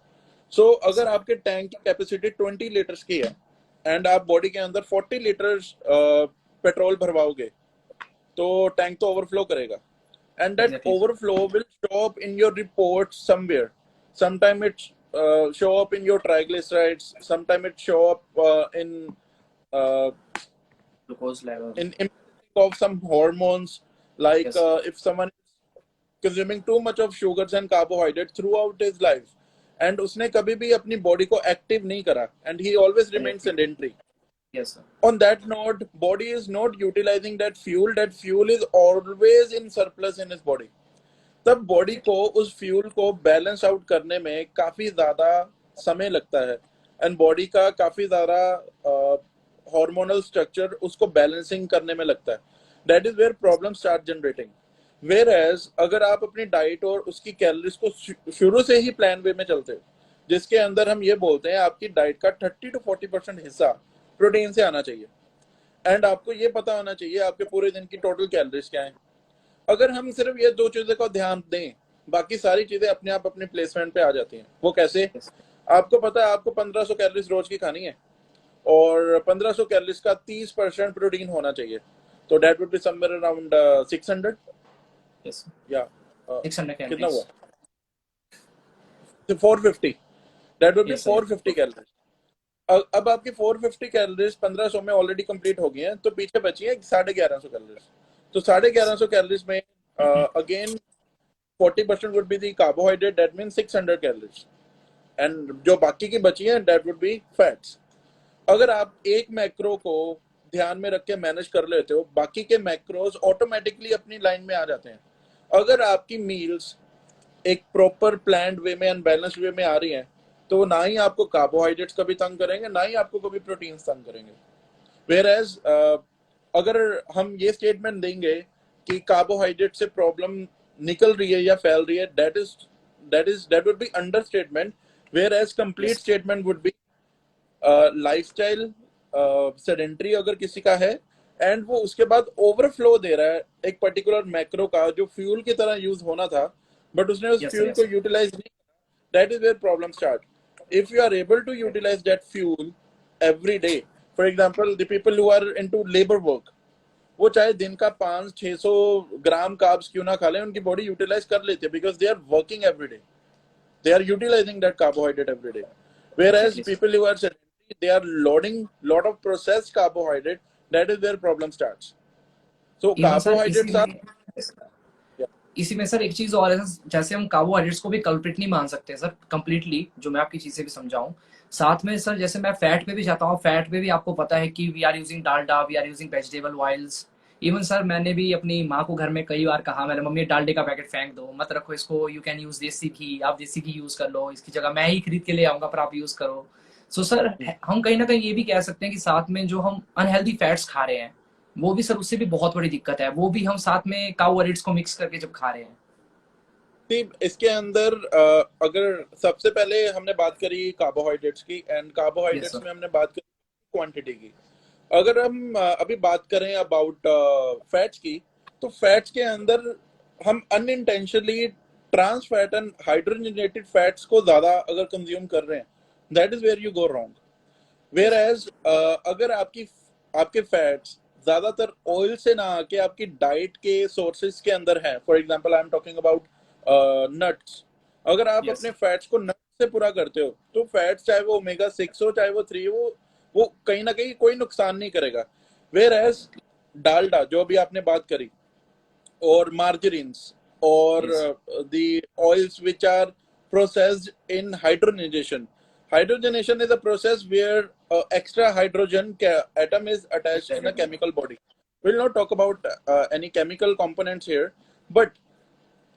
सो अगर आपके टैंक की कैपेसिटी 20 लीटर्स की है एंड आप बॉडी के अंदर 40 लीटर्स पेट्रोल भरवाओगे तो टैंक तो ओवरफ्लो करेगा. And that exactly sir overflow will show up in your report somewhere. Sometime it show up in your triglycerides. Sometime it show up uh, glucose level in imbalance of some hormones. Like yes if someone is consuming too much of sugars and carbohydrates throughout his life, and उसने कभी भी अपनी body को active नहीं करा, and he always remains sedentary. Yes sir On that note, body is not utilizing that fuel. That fuel is always in surplus in his body. तब body को उस फ्यूल को बैलेंस आउट करने में काफी ज्यादा समय लगता है एंड बॉडी का काफी ज्यादा हार्मोनल स्ट्रक्चर उसको बैलेंसिंग करने में लगता है. That is where problem start generating. Whereas अगर आप अपनी डाइट और उसकी कैलोरीज को शुरू से ही प्लान वे में चलते हो जिसके अंदर हम ये बोलते हैं आपकी डाइट का 30 to 40% हिस्सा प्रोटीन से आना चाहिए एंड आपको ये पता होना चाहिए आपके पूरे दिन की टोटल कैलोरीज क्या है. अगर हम सिर्फ ये दो चीजों का ध्यान दें बाकी सारी चीजें अपने आप अपने प्लेसमेंट पे आ जाती हैं. वो कैसे? यस आपको पता है आपको 1500 कैलोरीज रोज की खानी है और 1500 कैलोरीज का 30% प्रोटीन होना चाहिए. तो that would be somewhere around 600 yes या 600 कितना कैलोरीज हुआ? तो 450. That would be yes sir 450 calories. अब आपकी 450 कैलोरीज 1500 में ऑलरेडी कंप्लीट हो गई हैं तो पीछे बची है 1150 कैलोरीज. तो 1150 कैलोरीज में again 40% would be the carbohydrate. That means 600 calories. And जो बाकी की बची है that would be fats. अगर आप एक मैक्रो को ध्यान में रख के मैनेज कर लेते हो बाकी के मैक्रोज ऑटोमेटिकली अपनी लाइन में आ जाते हैं. अगर आपकी मील्स एक प्रॉपर प्लान्ड वे में एंड बैलेंस वे में आ रही हैं तो ना ही आपको कार्बोहाइड्रेट्स कभी तंग करेंगे ना ही आपको कभी प्रोटीन तंग करेंगे. वेयर एज अगर हम ये स्टेटमेंट देंगे कि कार्बोहाइड्रेट से प्रॉब्लम निकल रही है या फैल रही है that would be understatement. Whereas complete yes statement would be lifestyle sedentary अगर किसी का है एंड वो उसके बाद ओवरफ्लो दे रहा है एक पर्टिकुलर मैक्रो का जो फ्यूल की तरह यूज होना था बट उसने उस यस सर फ्यूल यस को सर यूटिलाइज नहीं. That is where problem start. If you are able to utilize that fuel every day, for example the people who are into labor work, वो चाहे दिन का 500-600 ग्राम carbs क्यों ना खा लें उनकी बॉडी यूटिलाइज कर लेती है because they are working every day. They are utilizing that carbohydrate every day. Whereas exactly sir people who are sedentary, they are loading lot of processed carbohydrate. That is where problem starts. So even sir carbohydrates are yeah, इसी में sir एक चीज और है जैसे हम carbohydrates को भी कल्प्रिट नहीं मान सकते सर कंप्लीटली जो मैं आपकी चीजें भी समझाऊं. साथ में सर जैसे मैं फैट पे भी जाता हूँ फैट पे भी आपको पता है कि we are using Dalda we are using vegetable oils. Even sir मैंने भी अपनी माँ को घर में कई बार कहा मैंने मम्मी डालडे का पैकेट फेंक दो मत रखो इसको यू कैन यूज देसी घी आप देसी घी यूज कर लो इसकी जगह मैं ही खरीद के ले आऊंगा पर आप यूज करो. सो सर हम कहीं ना कहीं ये भी कह सकते हैं कि साथ में जो हम अनहेल्दी फैट्स खा रहे हैं वो भी सर उससे भी बहुत बड़ी दिक्कत है वो भी हम साथ में कार्बोहाइड्रेट्स को मिक्स करके जब खा रहे हैं. see, इसके अंदर अगर सबसे पहले हमने बात करी कार्बोहाइड्रेट्स की एंड यस कार्बोहाइड्रेट्स सर में हमने बात करी क्वांटिटी की. अगर हम अभी बात करें अबाउट फैट्स की तो फैट्स के अंदर हम unintentionally trans fat and hydrogenated fats को ज्यादा अगर कंज्यूम कर रहे हैं that is where you go wrong. Whereas अगर आपके फैट्स ज्यादातर ऑयल से ना आके आपकी डाइट के सोर्सेज के अंदर है for example I am talking about nuts. अगर आप यस अपने फैट्स को नट्स से पूरा करते हो तो फैट्स चाहे वो ओमेगा 6 हो चाहे वो 3 वो कहीं ना कहीं कोई नुकसान नहीं करेगा. वेयर एज डालडा जो अभी आपने बात करी or margarines or yes the oils which are processed in hydrogenation. Hydrogenation is a process where extra hydrogen atom is attached in a exactly chemical body. We'll not talk about any chemical components here, but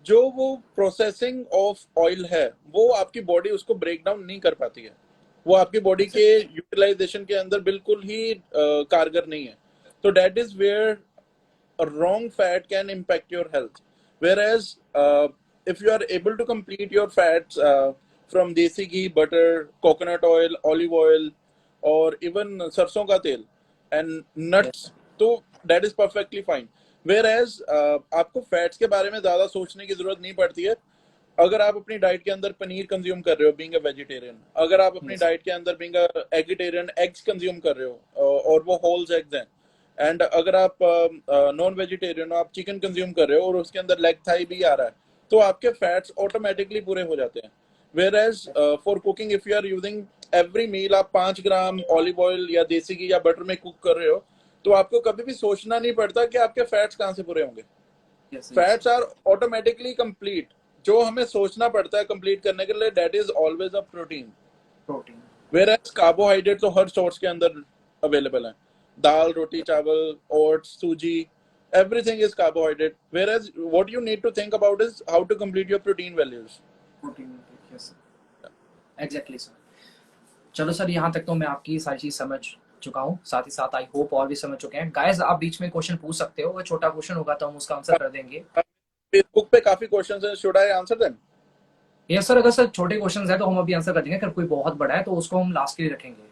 जो वो processing of oil है वो आपकी body उसको break down नहीं कर पाती है. वो आपकी बॉडी के यूटिलाइजेशन के अंदर बिल्कुल ही कारगर नहीं है. So that is where a wrong fat can impact your health. Whereas if you are able to complete your fats from desi ghee, butter, coconut oil, olive oil, or even sarson ka tel and Yes, nuts, तो that is perfectly fine. Whereas आपको fats के बारे में ज्यादा सोचने की जरूरत नहीं पड़ती है अगर आप अपनी डाइट के अंदर पनीर कंज्यूम कर रहे हो बीइंग अ वेजिटेरियन, अगर आप अपनी yes, डाइट के अंदर being a eggetarian eggs consume कर रहे हो और वो होल्स एग्स हैं, एंड अगर आप नॉन वेजिटेरियन हो, आप चिकन कंज्यूम कर रहे हो और उसके अंदर लेग थाई भी आ रहा है, तो आपके फैट्स ऑटोमेटिकली पूरे हो जाते हैं. Whereas for cooking if you are using every meal आप 5 ग्राम ऑलिव ऑयल या देसी घी या बटर में कुक कर रहे हो, तो आपको कभी भी सोचना नहीं पड़ता कि आपके फैट्स कहाँ से पूरे होंगे. yes, yes, fats are automatically complete. जो हमें सोचना पड़ता है कंप्लीट करने के लिए, that is always a protein. protein. Whereas carbohydrate तो हर सोर्स के अंदर अवेलेबल है. दाल, रोटी, चावल, ओट्स, सूजी, everything is carbohydrate. Whereas what you need to think about is how to complete your protein values. Protein intake, yes, sir. Exactly, sir. चलो sir, यहाँ तक तो मैं आपकी सारी चीज समझ चुका हूँ, साथ ही साथ आई होप और भी समझ चुके हैं. गाइस, आप बीच में क्वेश्चन पूछ सकते हो, वो छोटा क्वेश्चन होगा तो हम उसका आंसर कर देंगे. फेसबुक पे काफी क्वेश्चंस हैं, should I answer them? Yes sir, अगर सर छोटे क्वेश्चन है तो हम अभी आंसर कर देंगे, अगर कोई बहुत बड़ा है तो उसको हम लास्ट के लिए रखेंगे.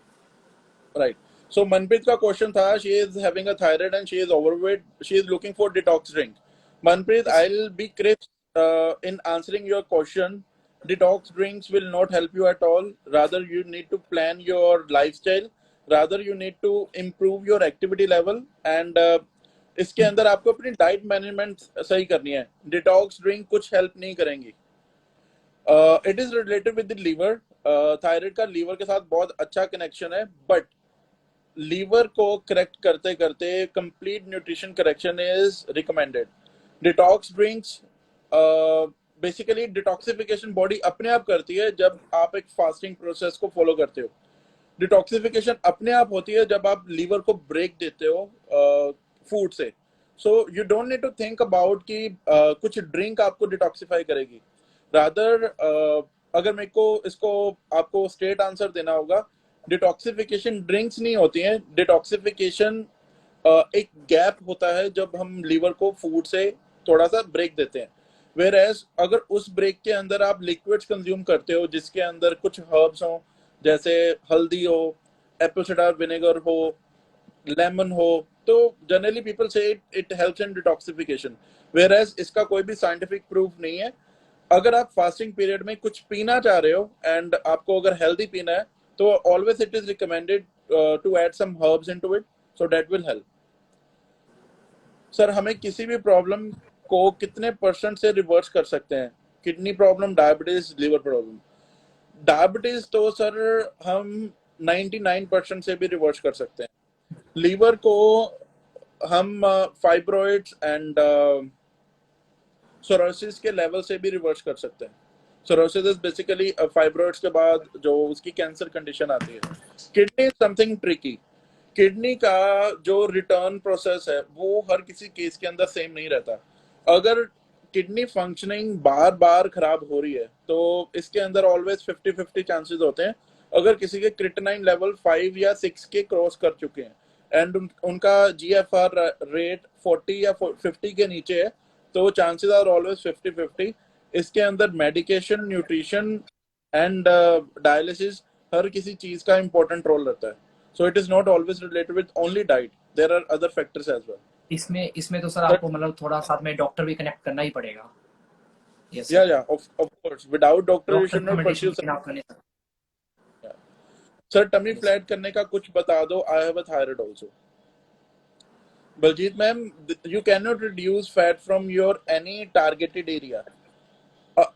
राइट. सो मनप्रीत का क्वेश्चन था, she is having a thyroid and she is overweight, she is looking for detox drink. Manpreet, Yes. I'll be crisp in answering your question. Detox drinks will not help you at all. Rather, you need to plan your lifestyle. Rather, you need to improve your activity level. And इसके अंदर आपको अपनी diet management सही करनी है. Detox drink कुछ help नहीं करेंगी. It is related with the liver. Thyroid का लीवर के साथ बहुत अच्छा कनेक्शन है, बट लीवर को करेक्ट करते करते complete nutrition correction is recommended. Detox drinks basically detoxification body अपने आप करती है जब आप एक फास्टिंग प्रोसेस को फॉलो करते हो. डिटॉक्सिफिकेशन अपने आप होती है जब आप लीवर को ब्रेक देते हो फूड से. So you don't need to think about कि कुछ ड्रिंक आपको डिटॉक्सिफाई करेगी. रादर अगर मेरे को इसको आपको स्ट्रेट आंसर देना होगा, डिटॉक्सिफिकेशन ड्रिंक्स नहीं होती हैं. डिटॉक्सिफिकेशन एक गैप होता है जब हम लीवर को फूड से थोड़ा सा ब्रेक देते हैं. वेयर एज अगर उस ब्रेक के अंदर आप लिक्विड्स कंज्यूम करते हो जिसके अंदर कुछ हर्ब्स हो, जैसे हल्दी हो, एप्पल साइडर विनेगर हो, लेमन हो, तो जनरली पीपल से it helps in detoxification. Whereas इसका कोई भी साइंटिफिक प्रूफ नहीं है. अगर आप फास्टिंग पीरियड में कुछ पीना चाह रहे हो एंड आपको अगर हेल्दी पीना है, तो always it is recommended to add some herbs into it, so that will help. Sir, हमें किसी भी प्रॉब्लम को कितने परसेंट से रिवर्स कर सकते हैं? Kidney problem, diabetes, liver problem. Diabetes तो सर हम 99% से भी रिवर्स कर सकते हैं. लीवर को हम फाइब्रॉइड्स एंड सोरोसिस के लेवल से भी रिवर्स कर सकते हैं. सोरोसिस इज बेसिकली फाइब्रॉइड्स के बाद जो उसकी कैंसर कंडीशन आती है. Kidney is something tricky. Kidney का जो रिटर्न प्रोसेस है वो हर किसी केस के अंदर सेम नहीं रहता. अगर किडनी फंक्शनिंग बार बार खराब हो रही है तो इसके अंदर ऑलवेज 50-50 चांसेस होते हैं. अगर किसी के क्रिटेनाइन लेवल 5 या 6 के क्रॉस कर चुके हैं एंड उनका GFR रेट 40 या 50 के नीचे है, तो चांसेस आर ऑलवेज 50-50. इसके अंदर मेडिकेशन, न्यूट्रिशन एंड डायलिसिस हर किसी चीज का इंपॉर्टेंट रोल रहता है. So it is not always related with only diet. There are other factors as well. इसमें इसमें तो सर आपको मतलब थोड़ा साथ में डॉक्टर भी कनेक्ट करना ही पड़ेगा. Yes Yeah, sir, yeah, of course. Without doctor, you doctor should not recommendation pursue. के बिना आप कर नहीं सकते. Yeah. Sir, tummy yes flat करने का कुछ बता दो. I have a thyroid also. Baljeet ma'am, you cannot reduce fat from your any targeted area.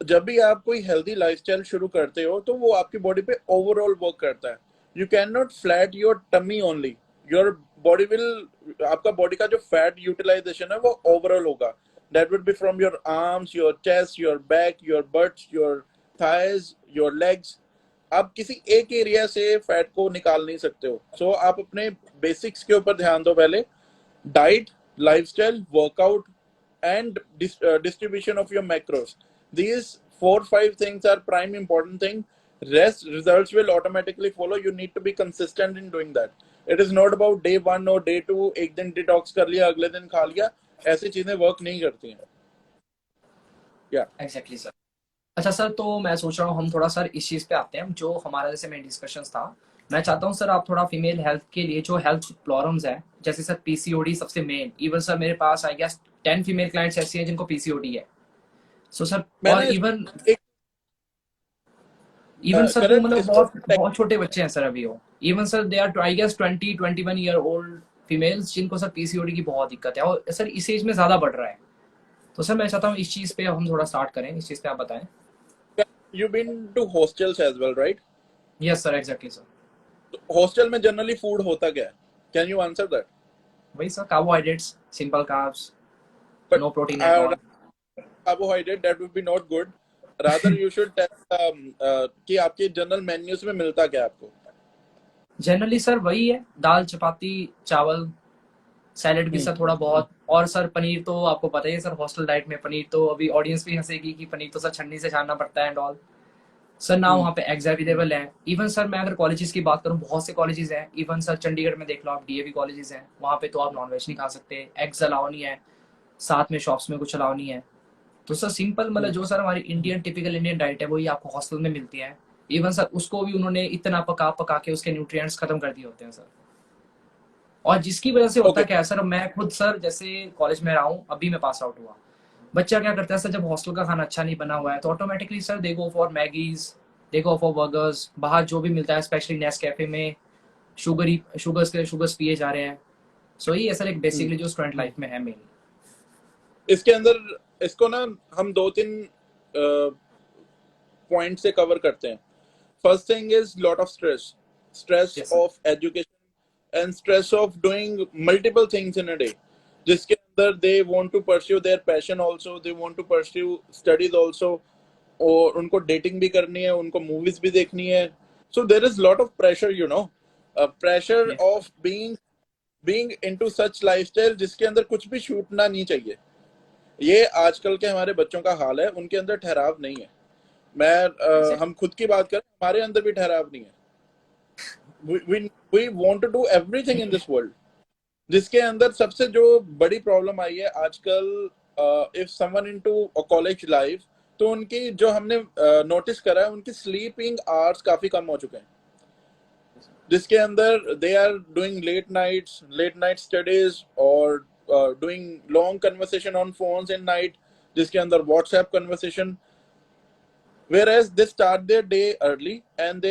जब भी आप कोई हेल्दी लाइफस्टाइल शुरू करते हो तो वो आपकी बॉडी पे ओवरऑल वर्क करता है. You can not flat your tummy only. Your body will, आपका बॉडी का जो फैट यूटिलाइजेशन है वो ओवरऑल होगा. That will be from your arms, your chest, your back, your butts, your thighs, your legs. आप किसी एक एरिया से फैट को निकाल नहीं सकते हो. सो आप अपने बेसिक्स के ऊपर ध्यान दो पहले. Diet, lifestyle, workout and distribution of your macros. These 4-5 things are prime important thing. Rest results will automatically follow. You need to be consistent in doing that. It is not about day one or day two, एक दिन detox कर लिया अगले दिन खा लिया, ऐसी चीजें वर्क नहीं करती हैं. या एग्जैक्टली सर. अच्छा सर, तो मैं सोच रहा हूँ हम थोड़ा सर इस चीज़ पे आते हैं जो हमारा जैसे मेन डिस्कशन था. मैं चाहता हूँ सर आप थोड़ा फीमेल हेल्थ के लिए जो हेल्थ प्रॉब्लम्स है, जैसे सर पीसीओडी सबसे मेन. इवन सर मेरे पास आई गेस 10 फीमेल क्लाइंट्स ऐसी हैं जिनको पीसीओडी है. सो सर और मैंने इवन एक इवन सर वो करण मतलब इसको बहुत बहुत छोटे बच्चे हैं सर अभी वो. Even sir they are I guess 20-21 year old females जिनको सर पीसीओडी की बहुत दिक्कत है और सर इस एज में ज़्यादा बढ़ रहा है. तो सर मैं चाहता हूँ इस चीज़ पे हम थोड़ा स्टार्ट करें, इस चीज़ पे आप बताएं. You been to hostels as well, right? Yes sir, exactly sir. Hostel में जनरली फूड होता क्या है? Can you answer that? वही sir, carbohydrates, simple carbs, but no protein at all. carbohydrate that would be not good. Rather you should tell कि आपके general menus में मिलता क्या है आपको. जनरली सर वही है, दाल चपाती चावल, सैलेड भी सर थोड़ा बहुत. और सर पनीर तो आपको पता ही है सर, हॉस्टल डाइट में पनीर तो अभी ऑडियंस भी हंसेगी कि पनीर तो सर छन्नी से छानना पड़ता है एंड ऑल. सर ना वहाँ पे एग्स अवेलेबल हैं. इवन सर मैं अगर कॉलेजेस की बात करूँ, बहुत से कॉलेजेस हैं. इवन सर चंडीगढ़ में देख लो आप, डीएवी कॉलेजेस हैं, वहाँ पे तो आप नॉनवेज नहीं खा सकते, एग्स अलाउ नहीं है, साथ में शॉप्स में कुछ अलाउ नहीं है. तो सर सिंपल मतलब जो सर हमारी इंडियन टिपिकल इंडियन डाइट है वही आपको हॉस्टल में मिलती है. इवन सर उसको भी उन्होंने इतना पका पका के उसके न्यूट्रिएंट्स खत्म कर दिए होते हैं सर. और जिसकी वजह से होता ओके. क्या है सर, मैं खुद सर जैसे कॉलेज में रहा हूँ, अभी मैं पास आउट हुआ. बच्चा क्या करता है सर, जब हॉस्टल का खाना अच्छा नहीं बना हुआ है तो automatically sir they go for Maggie's, they go for burgers, बाहर जो भी मिलता है स्पेशली नेस कैफे में शुगर्स पिए जा रहे हैं. सो ये सर एक बेसिकली जो स्टूडेंट लाइफ में है मेरी. इसके अंदर इसको ना हम दो तीन पॉइंट से कवर करते हैं. First thing is lot of stress. Stress yes sir. Of education and stress of doing multiple things in a day, जिसके अंदर they want to pursue their passion also, they want to pursue studies also, और उनको dating भी करनी है, उनको movies भी देखनी है. So there is lot of pressure, you know, pressure Yes. Of being into such lifestyle जिसके अंदर कुछ भी छूटना नहीं चाहिए. ये आजकल के हमारे बच्चों का हाल है, उनके अंदर ठहराव नहीं है. हम खुद की बात करें, हमारे अंदर भी ठहराव नहीं है. we want to do everything in this world, जिसके अंदर सबसे जो बड़ी प्रॉब्लम आई है आजकल, if someone into a college life, तो उनकी जो हमने नोटिस करा है, उनकी स्लीपिंग आवर्स काफी कम हो चुके हैं, जिसके अंदर they are doing late night studies, और doing long conversation on phones in night, जिसके अंदर WhatsApp conversation, whereas they start their day early and they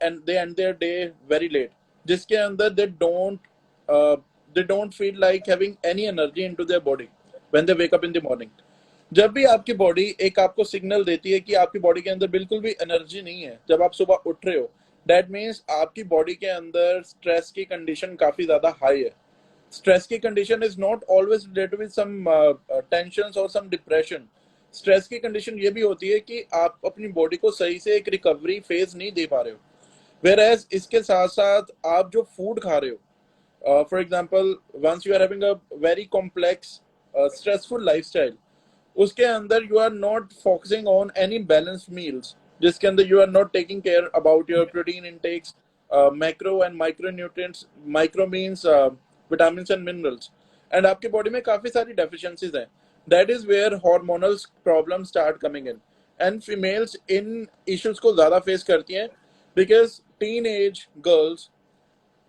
end their day very late, जिसके अंदर they don't feel like having any energy into their body when they wake up in the morning. जब भी आपकी body एक आपको signal देती है कि आपकी बॉडी के अंदर बिल्कुल भी एनर्जी नहीं है जब आप सुबह उठ रहे हो, दैट मीन्स आपकी बॉडी के अंदर स्ट्रेस की कंडीशन काफी ज्यादा हाई है. स्ट्रेस की condition is not always related with some tension और सम डिप्रेशन. स्ट्रेस की कंडीशन ये भी होती है कि आप अपनी बॉडी को सही से एक रिकवरी फेज नहीं दे पा रहे हो. वेयर एज इसके साथ साथ आप जो फूड खा रहे हो, for example once you are having a very complex stressful lifestyle, उसके अंदर you are not focusing on any balanced meals, जिसके अंदर you are not taking care about your protein intakes, macro and micronutrients. Micro means vitamin and minerals, and आपकी body में काफी सारी deficiencies हैं. That is where hormonal problem start coming in, and females in issues को ज्यादा face करती हैं because teen age girls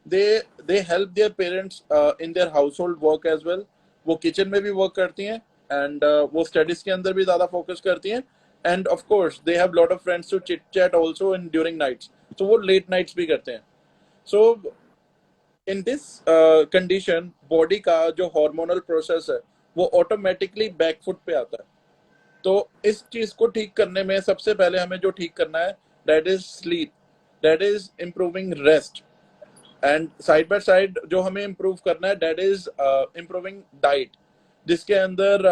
they help their parents in their household work as well. वो किचन में भी वर्क करती हैं, एंड वो स्टडीज के अंदर भी ज्यादा फोकस करती हैं, and of course they have lot of friends to chit chat also in during nights, तो वो लेट नाइट्स भी करते हैं. So in this condition body का जो हार्मोनल प्रोसेस है वो ऑटोमेटिकली बैकफुट पे आता है. तो इस चीज को ठीक करने में सबसे पहले हमें जो ठीक करना है, that is sleep, that is improving rest, and side by side जो हमें इम्प्रूव करना है, दैट इज इम्प्रूविंग डाइट, जिसके अंदर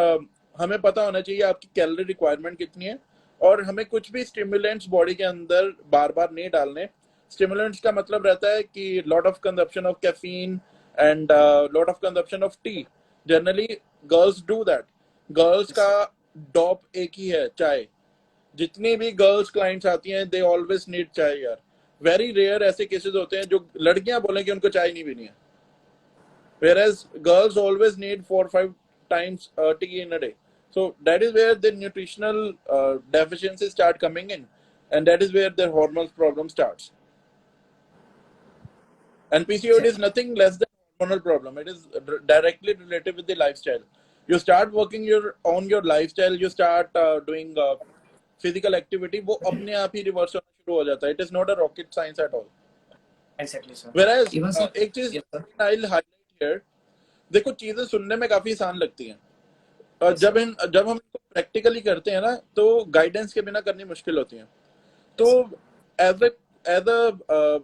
हमें पता होना चाहिए आपकी कैलोरी रिक्वायरमेंट कितनी है, और हमें कुछ भी स्टिमुलेंट्स बॉडी के अंदर बार बार नहीं डालने. स्टिमुलेंट्स का मतलब रहता है कि lot of consumption of caffeine and lot of consumption of T. Generally girls do that. Girls Yes, का sir. डॉप एक ही है, चाय. जितनी भी गर्ल्स क्लाइंट्स आती हैं दे ऑलवेज नीड चाय यार. वेरी रेयर ऐसे केसेस होते हैं जो लड़कियां बोलें कि उनको चाय नहीं पीनी है. Whereas girls always need 4 or 5 times tea in a day. So that is where the nutritional deficiencies start coming in, and that is where their hormonal problem starts. And PCOD is nothing less than hormonal problem. It is directly related with the lifestyle. You start working your lifestyle. You start doing physical activity. वो अपने आप ही reverse होना शुरू हो जाता है. It is not a rocket science at all. Exactly, sir. Whereas Even sir, एक चीज yes, sir. I'll highlight here. देखो चीजें सुनने में काफी आसान लगती हैं. Yes, sir. जब हम इनको प्रैक्टिकली करते हैं ना तो गाइडेंस के बिना करनी मुश्किल होती है. तो Yes, sir. As a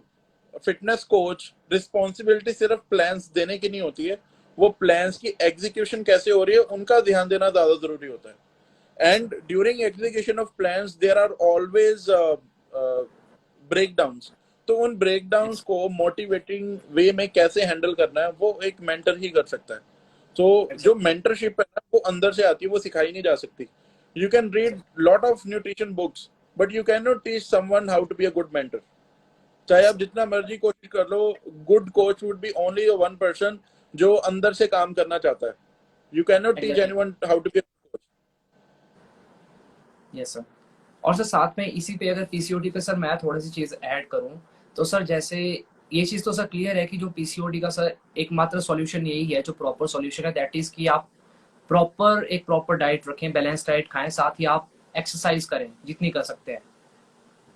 fitness coach responsibility सिर्फ प्लान्स देने की नहीं होती है. वो प्लान्स की एग्जीक्यूशन कैसे हो रही है उनका ध्यान देना ज्यादा जरूरी होता है. Yes, and sir. During execution of plans there are always breakdowns. तो उन ब्रेकडाउन्स Yes, को मोटिवेटिंग वे में कैसे हैंडल करना है वो एक मेंटर ही कर सकता है. तो जो exactly, मेंटरशिप है ना वो अंदर से आती है, वो सिखाई नहीं जा सकती. You can read exactly. Lot of nutrition books but you can not teach someone how to be a good mentor. चाहे Yes, आप sir. जितना मर्जी कोशिश कर लो, good coach would be only one person जो अंदर से काम करना चाहता है. You can not teach Exactly. Anyone how to be a coach. Yes sir. और सर साथ में इसी पे अगर पीसीओडी पे सर मैं थोड़ी सी चीज ऐड करूं तो सर जैसे ये चीज तो सर क्लियर है कि जो पीसीओडी का सर एकमात्र सॉल्यूशन यही है, जो प्रॉपर सॉल्यूशन है दैट इज कि आप प्रॉपर डाइट रखें, बैलेंस डाइट खाएं, साथ ही आप एक्सरसाइज करें जितनी कर सकते हैं.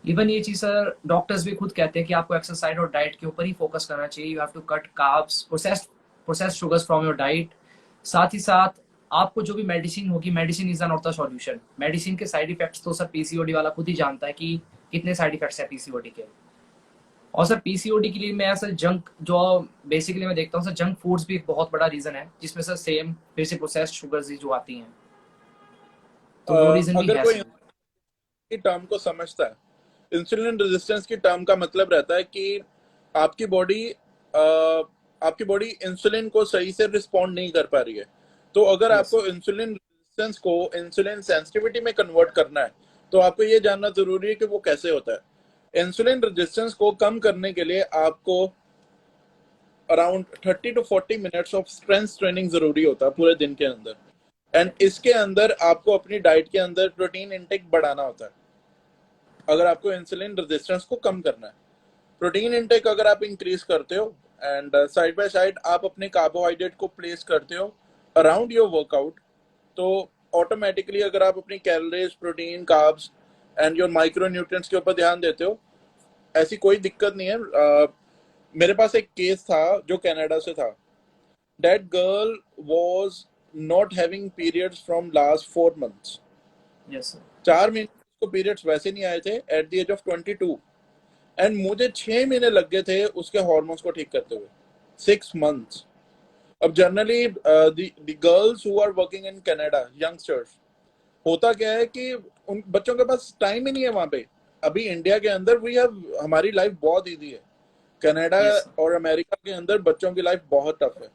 इवन ये चीज सर डॉक्टर्स भी खुद कहते हैं कि आपको एक्सरसाइज और डाइट के ऊपर ही फोकस करना चाहिए. You have to cut carbs, processed sugars from your diet. साथ ही साथ आपको जो भी मेडिसिन होगी, medicine is not the solution. Medicine के साइड इफेक्ट्स तो सर पीसीओडी वाला खुद ही जानता है कि कितने साइड इफेक्ट्स है पीसीओडी के. और सर पीसीओडी के लिए मैं सर जंक जो बेसिकली मैं देखता हूँ सर, जंक फूड्स भी एक बहुत बड़ा रीजन है जिसमें सर सेम फिर से प्रोसेस्ड शुगर्स जो आती हैं, तो वो रीजन भी अगर है कोई सर. की टर्म को समझता है, इंसुलिन रेजिस्टेंस की टर्म का मतलब रहता है कि आपकी बॉडी आपकी बॉडी इंसुलिन को सही से रिस्पॉन्ड नहीं कर पा रही है. तो अगर यस. आपको इंसुलिन रेजिस्टेंस को इंसुलिन सेंसिटिविटी में कन्वर्ट करना है तो आपको ये जानना जरूरी है कि वो कैसे होता है. इंसुलिन रेजिस्टेंस को कम करने के लिए आपको around 30 to 40 minutes of strength training जरूरी होता है पूरे दिन के अंदर. एंड इसके अंदर आपको अपनी डाइट के अंदर प्रोटीन इंटेक बढ़ाना होता है अगर आपको इंसुलिन रेजिस्टेंस को कम करना है. प्रोटीन इंटेक अगर आप इंक्रीज करते हो एंड साइड बाय साइड आप अपने कार्बोहाइड्रेट को प्लेस करते हो अराउंड योर वर्कआउट, तो ऑटोमेटिकली अगर आप अपनी calories, protein, carbs and your micro nutrients के ऊपर ध्यान देते हो, ऐसी कोई दिक्कत नहीं है. मेरे पास एक केस था जो कनाडा से था. That girl was not having periods from last 4 months. Yes sir. 4 महीने को पीरियड्स वैसे नहीं आए थे at the age of 22. And मुझे 6 महीने लग गए थे उसके हार्मोन्स को ठीक करते हुए. 6 months. अब generally the girls who are working in Canada, youngsters, होता क्या है कि उन बच्चों के पास टाइम ही नहीं है वहां पे. अभी इंडिया के अंदर वी हैव, हमारी लाइफ बहुत इजी है. Canada yes sir. और अमेरिका के अंदर बच्चों की लाइफ बहुत टफ है.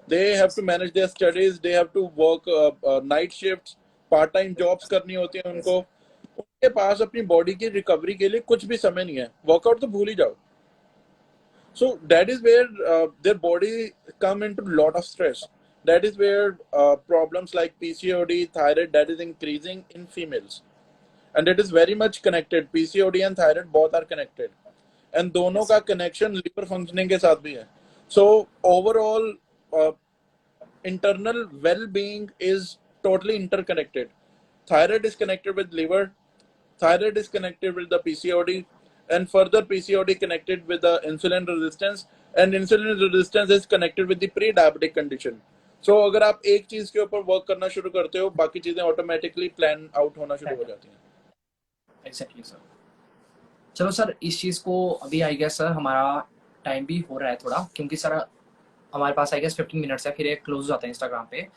They have to manage their studies, they have to work night shifts, part time jobs करनी होती है उनको. उनके पास अपनी बॉडी की रिकवरी के लिए कुछ भी समय नहीं है. वर्कआउट तो भूल ही जाओ. So that is where their body come into lot of stress. That is where problems like PCOD, thyroid, that is increasing in females, and it is very much connected. PCOD and thyroid both are connected, and दोनों yes का sir. connection liver functioning के साथ भी है. So overall, uh, internal well-being is totally interconnected. Thyroid is connected with liver, thyroid is connected with the PCOD, and further PCOD connected with the insulin resistance, and insulin resistance is connected with the pre-diabetic condition. So अगर आप एक चीज के ऊपर work करना शुरू करते हो, बाकी चीजें ऑटोमेटिकली प्लान आउट होना शुरू हो जाती हैं. Exactly sir. चलो सर, इस चीज को अभी आई गेस सर हमारा टाइम भी हो रहा है थोड़ा, क्योंकि सर हमारे पास आई गेस 15 मिनट्स है, फिर एक क्लोज हो जाता है इंस्टाग्राम पे.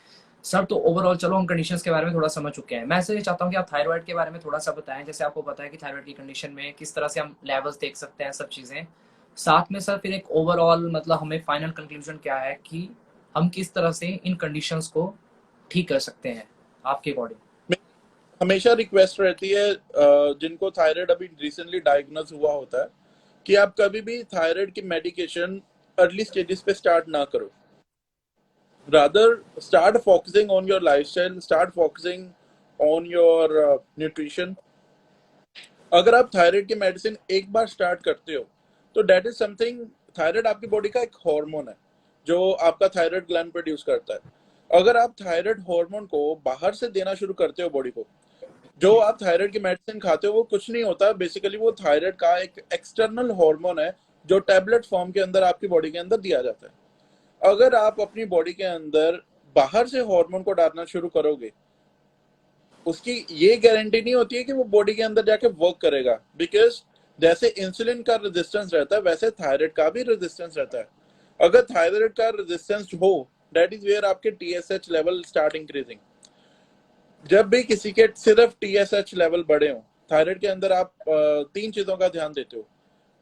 सर तो ओवरऑल चलो हम कंडीशंस के बारे में थोड़ा समझ चुके हैं. मैं सर ये चाहता हूँ कि आप थायराइड के बारे में थोड़ा सा बताएं. जैसे आपको पता है कि थायराइड की कंडीशन में किस तरह से हम लेवल्स देख सकते हैं, सब चीज़ें साथ में. सर फिर एक ओवरऑल मतलब हमें फाइनल कंक्लूजन क्या है कि हम किस तरह से इन कंडीशंस को ठीक कर सकते हैं आपके अकॉर्डिंग. हमेशा रिक्वेस्ट रहती है जिनको थायराइड अभी रिसेंटली डायग्नोज हुआ होता है कि आप कभी भी थायराइड की मेडिकेशन अर्ली स्टेजेस पे स्टार्ट ना करो. Rather, start focusing on your lifestyle, start focusing on your nutrition. अगर आप थायराइड की मेडिसिन एक बार स्टार्ट करते हो तो डेट इज समथिंग. थायराइड आपकी बॉडी का एक हार्मोन है जो आपका थायराइड ग्लैंड प्रोड्यूस करता है. अगर आप थायराइड हार्मोन को बाहर से देना शुरू करते हो बॉडी को, जो आप थायराइड की मेडिसिन खाते हो वो कुछ नहीं होता. बेसिकली वो थायराइड का एक एक्सटर्नल हार्मोन है जो टैबलेट फॉर्म के अंदर आपकी बॉडी के अंदर दिया जाता है. अगर आप अपनी बॉडी के अंदर बाहर से हार्मोन को डालना शुरू करोगे, उसकी ये गारंटी नहीं होती है कि वो बॉडी के अंदर जाके वर्क करेगा. बिकॉज जैसे इंसुलिन का रेजिस्टेंस रहता है वैसे थायराइड का भी रेजिस्टेंस रहता है. अगर थायराइड का रेजिस्टेंस हो, दैट इज वेयर आपके टीएसएच लेवल स्टार्ट इंक्रीजिंग. जब भी किसी के सिर्फ टीएसएच लेवल बढ़े हो, थायराइड के अंदर आप तीन चीजों का ध्यान देते हो: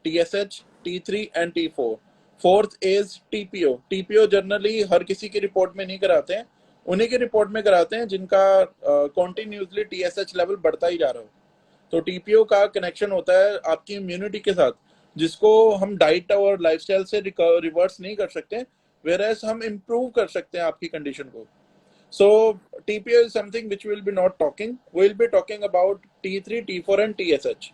TSH, T3 and T4. Fourth is TPO. TPO generally हर किसी की रिपोर्ट में नहीं कराते हैं, उन्हीं की रिपोर्ट में कराते हैं जिनका कॉन्टिन्यूसली टीएसएच लेवल बढ़ता ही जा रहा हो. तो टीपीओ का कनेक्शन होता है आपकी इम्यूनिटी के साथ, जिसको हम डाइट और लाइफस्टाइल से रिवर्स नहीं कर सकते, वेयर एज हम इम्प्रूव कर सकते हैं आपकी कंडीशन को. So TPO is something which we will be not talking. We will be talking about T3, T4 and TSH.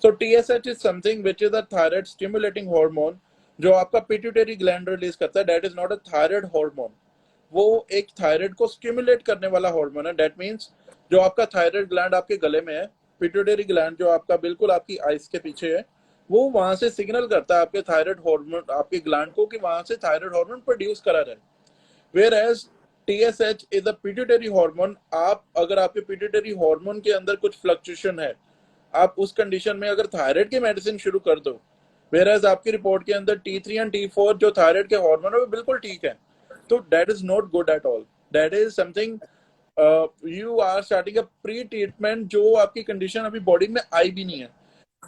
So TSH is something which is a thyroid stimulating hormone जो आपका pituitary gland release करता है. That is not a thyroid hormone. वो एक thyroid को stimulate करने वाला hormone है. दैट मीन्स जो आपका थायराइड ग्लैंड आपके गले में है, पिट्यूटरी ग्लैंड जो आपका बिल्कुल आपकी आइस के पीछे है, वो वहां से सिग्नल करता है आपके थायराइड हार्मोन, आपके ग्लैंड को, कि वहां से थायराइड हार्मोन प्रोड्यूस करा जाए. Whereas TSH is a pituitary hormone. आप अगर आपके पिट्यूटरी हार्मोन के अंदर कुछ फ्लक्चुएशन है, आप उस कंडीशन में अगर थायराइड की मेडिसिन शुरू कर दो, whereas आपकी रिपोर्ट के अंदर T3 एंड T4 जो थायराइड के हार्मोन है वो बिल्कुल ठीक है, तो that is not good at all. That is something you are starting a pre treatment जो आपकी कंडीशन अभी बॉडी में आई भी नहीं है.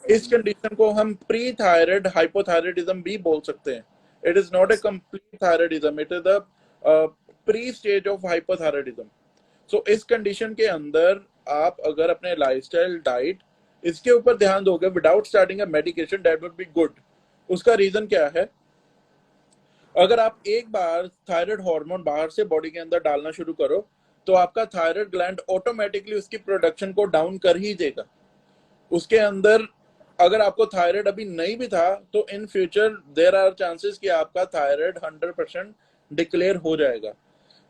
इस कंडीशन को हम प्री थायराइड हाइपोथायराइडिज्म भी बोल सकते हैं. It is not a complete thyroidism, it is the pre stage of hypothyroidism. So इस कंडीशन के अंदर आप अगर अपने लाइफस्टाइल, डाइट, इसके ऊपर ध्यान दोगे without starting a medication, that would be good. उसका रीजन क्या है? अगर आप एक बार थायराइड हार्मोन बाहर से बॉडी के अंदर डालना शुरू करो तो आपका थायराइड ग्लैंड ऑटोमेटिकली उसकी प्रोडक्शन को डाउन कर ही देगा. उसके अंदर अगर आपको थायराइड अभी नहीं भी था तो in future there are chances कि आपका थायराइड 100% डिक्लेयर हो जाएगा.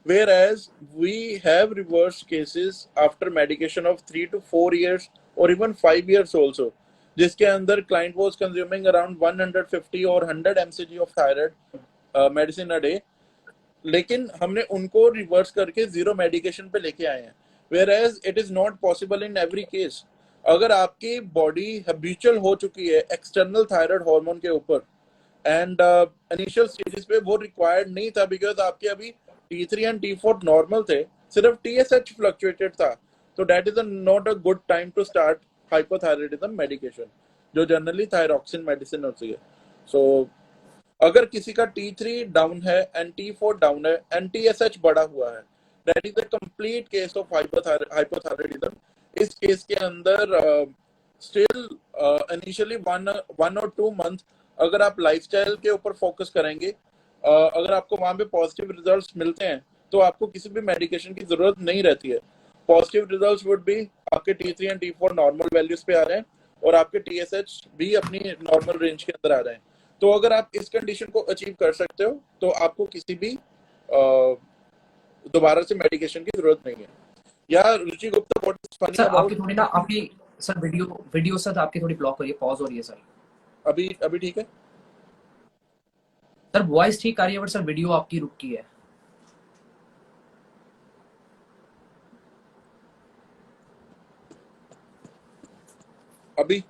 Whereas we have reverse cases after medication of 3 to 4 years or even 5 years also, जिसके अंदर client was consuming around 150 or 100 mcg of thyroid medicine a day, लेकिन हमने उनको reverse करके जीरो मेडिकेशन पे लेके आए हैं. Whereas it is not possible in every case. अगर आपकी बॉडी हैबिचुअल हो चुकी है एक्सटर्नल थायराइड हार्मोन के ऊपर एंड इनिशियल स्टेजेस पे वो रिक्वायर्ड नहीं था, बिकॉज आपके अभी T3 एंड T4 नॉर्मल थे, सिर्फ TSH फ्लक्चुएटेड था, तो that is not a good time to start hypothyroidism medication, जो जनरली थायरॉक्सिन मेडिसिन होती है. सो अगर किसी का T3 डाउन है एंड T4 डाउन है एंड TSH बढ़ा हुआ है, that is a complete case of hypothyroidism. इस केस के अंदर स्टिल इनिशियली 1 or 2 month अगर आप लाइफस्टाइल के ऊपर फोकस करेंगे, अगर आपको वहां पे पॉजिटिव रिजल्ट्स मिलते हैं तो आपको किसी भी मेडिकेशन की जरूरत नहीं रहती है. पॉजिटिव रिजल्ट्स वुड बी आपके T3 and T4 normal values पे आ रहे हैं और आपके TSH भी अपनी नॉर्मल रेंज के अंदर आ रहे हैं. तो अगर आप इस कंडीशन को अचीव कर सकते हो तो आपको किसी भी दोबारा से मेडिकेशन की जरूरत नहीं है. या Ruchi Gupta, what is funny sir आपकी अबाउट? थोड़ी ना आपकी सर वीडियो सर आपकी थोड़ी ब्लॉक हो रही है, पॉज हो रही है सर. अभी अभी ठीक है? सर वॉइस ठीक आ रही है बट सर वीडियो आपकी रुकी है. अभी